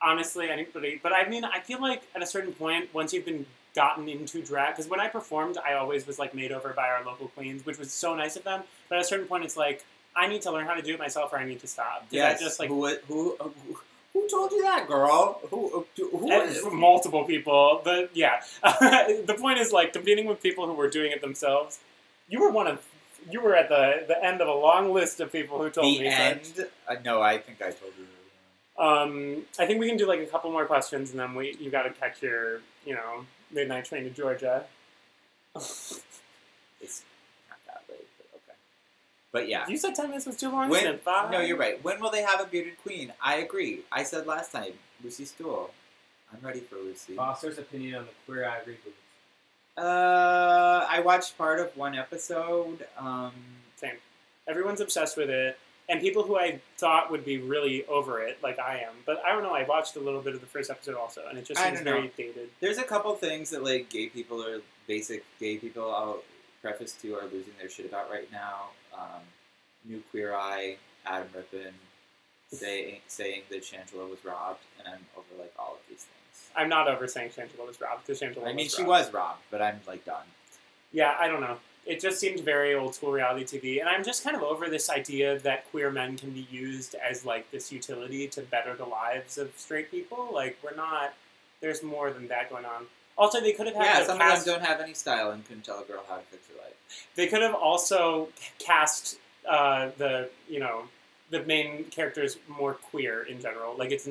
A: Honestly, anybody. But I mean, I feel like at a certain point, once you've been gotten into drag, because when I performed, I always was like made over by our local queens, which was so nice of them. But at a certain point, it's like I need to learn how to do it myself, or I need to stop.
B: Yes.
A: I just like
B: Who told you that, girl? Who is
A: multiple people. But yeah, the point is like competing with people who were doing it themselves. You were at the end of a long list of people who told
B: the
A: me.
B: end? No, I think I told you.
A: I think we can do like a couple more questions, and then you got to catch your midnight train to Georgia.
B: It's not that late, but okay. But yeah.
A: You said 10 minutes was too long.
B: When,
A: You said 5.
B: no, you're right. When will they have a bearded queen? I agree. I said last time, Lucy Stool. I'm ready for Lucy.
C: Foster's opinion on the Queer Eye reboot.
B: I watched part of one episode.
A: Same. Everyone's obsessed with it, and people who I thought would be really over it, like I am. But I don't know. I watched a little bit of the first episode also, and it just seems very dated.
B: There's a couple things that like basic gay people, I'll preface to, are losing their shit about right now. New Queer Eye, Adam Rippon, saying that Shangela was robbed, and I'm over like all of these things.
A: I'm not over saying Shangela was robbed, because Shangela
B: she was robbed, but I'm like done.
A: Yeah, I don't know. It just seemed very old school reality TV, and I'm just kind of over this idea that queer men can be used as like this utility to better the lives of straight people. Like, we're not. There's more than that going on. Also, they could have had
B: some of them don't have any style and couldn't tell a girl how to fix her life.
A: They could have also cast the main characters more queer in general. Like, it's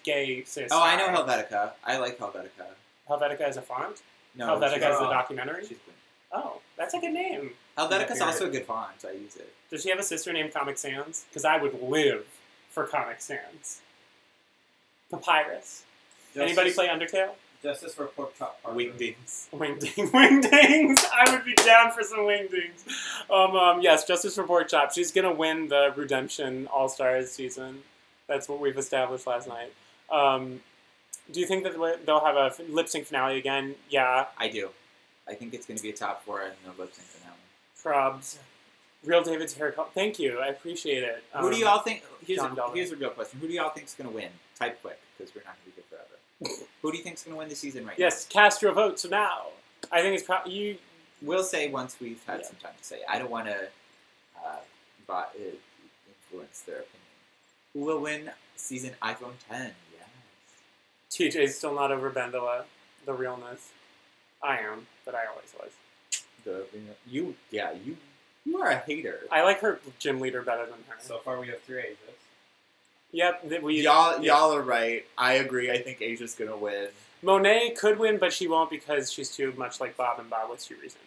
A: gay, cis.
B: Oh, I know Helvetica. I like Helvetica.
A: Helvetica as a font?
B: No,
A: Helvetica as a documentary?
B: She's queen.
A: Oh, that's a good name.
B: Helvetica's also a good font. I use it.
A: Does she have a sister named Comic Sans? Because I would live for Comic Sans. Papyrus. Anybody play Undertale?
C: Justice for Pork Chop.
B: Wingdings.
A: Wingdings. I would be down for some wingdings. Yes, Justice for Pork Chop. She's gonna win the Redemption All Stars season. That's what we've established last night. Do you think that they'll have a lip sync finale again? Yeah.
B: I do. I think it's going to be a top 4 in the lip sync finale.
A: Probs. Real David's hair color. Thank you. I appreciate it.
B: Who do y'all think? Here's
A: John
B: a real question. Who do y'all think is going to win? Type quick, because we're not going to be here forever. Who do you think is going to win the season right now?
A: Yes, cast your votes now. I think it's probably you.
B: We'll say once we've had some time to say. I don't want to influence their opinion. Who will win season iPhone 10? Yes.
A: TJ's still not over Bendola. The realness. I am, but I always was.
B: You are a hater.
A: I like her gym leader better than her.
C: So far, we have 3 Ages.
A: Yep.
B: Y'all are right. I agree. I think Asia's gonna win.
A: Monet could win, but she won't because she's too much like Bob and Bob. What's your reason?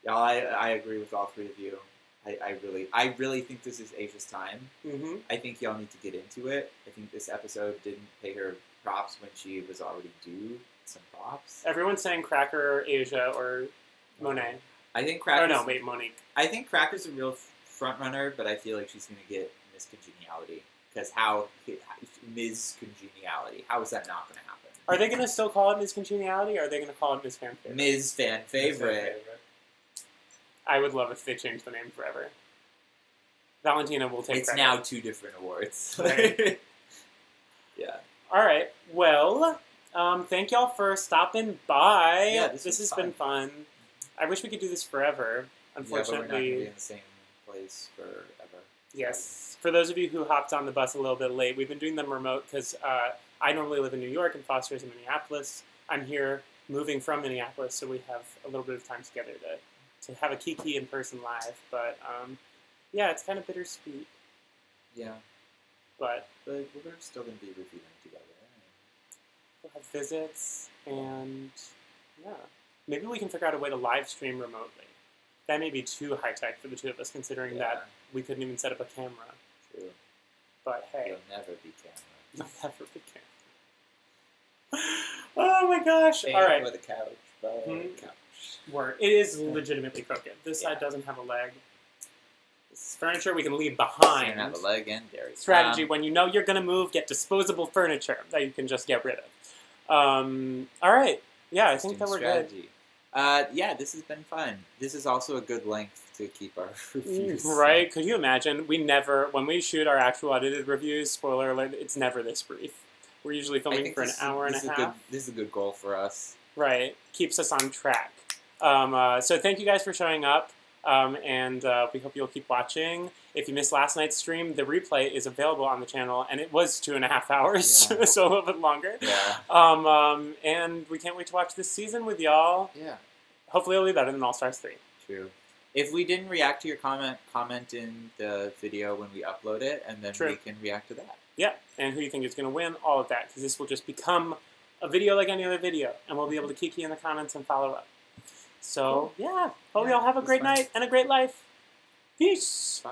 B: Y'all, I agree with all 3 of you. I really think this is Asia's time.
A: Mm-hmm.
B: I think y'all need to get into it. I think this episode didn't pay her props when she was already due some props.
A: Everyone's saying Cracker, Asia, or Monet.
B: I think Cracker's...
A: Oh, no, wait, Monique.
B: I think Cracker's a real front runner, but I feel like she's going to get Miss Congeniality. Because Ms. Congeniality, how is that not going to happen?
A: Are they going to still call it Ms. Congeniality, or are they going to call it Ms. Fan Favorite?
B: Ms. Fan Favorite.
A: I would love if they changed the name forever. Valentina will take
B: It's
A: credit.
B: now 2 different awards.
A: Right.
B: Yeah.
A: All right. Well, thank y'all for stopping by.
B: Yeah,
A: this has
B: fun.
A: been fun. I wish we could do this forever. Unfortunately,
B: yeah, but we're not going to be in the same place forever.
A: Yes. For those of you who hopped on the bus a little bit late, we've been doing them remote because I normally live in New York and Foster's in Minneapolis. I'm here moving from Minneapolis, so we have a little bit of time together to have a Kiki in person live. But yeah, it's kind of bittersweet.
B: Yeah.
A: But
B: we're still going to be reviewing together.
A: We'll have visits, and yeah. Maybe we can figure out a way to live stream remotely. That may be too high-tech for the 2 of us, considering that we couldn't even set up a camera.
B: True.
A: But hey.
B: You'll never be camera.
A: Never began. Oh my gosh! All right.
B: With a couch. Couch.
A: Word. It is legitimately crooked. This side doesn't have a leg. This is furniture we can leave behind.
B: Doesn't have a leg and dairy.
A: Strategy: when you know you're going to move, get disposable furniture that you can just get rid of. All right. Yeah, I think that we're good.
B: Yeah, this has been fun. This is also a good length to keep our reviews.
A: Right? Could you imagine? When we shoot our actual edited reviews, spoiler alert, it's never this brief. We're usually filming for an hour and a half.
B: This is a good goal for us.
A: Right. Keeps us on track. So thank you guys for showing up, and we hope you'll keep watching. If you missed last night's stream, the replay is available on the channel, and it was 2.5 hours, so a little bit longer.
B: Yeah.
A: And we can't wait to watch this season with y'all.
B: Yeah.
A: Hopefully it'll be better than All Stars 3.
B: True. If we didn't react to your comment in the video when we upload it, and then we can react to that.
A: Yeah, and who you think is going to win, all of that, because this will just become a video like any other video, and we'll be able to kiki in the comments and follow up. So, yeah, hope y'all have a great night and a great life. Peace!
B: Bye.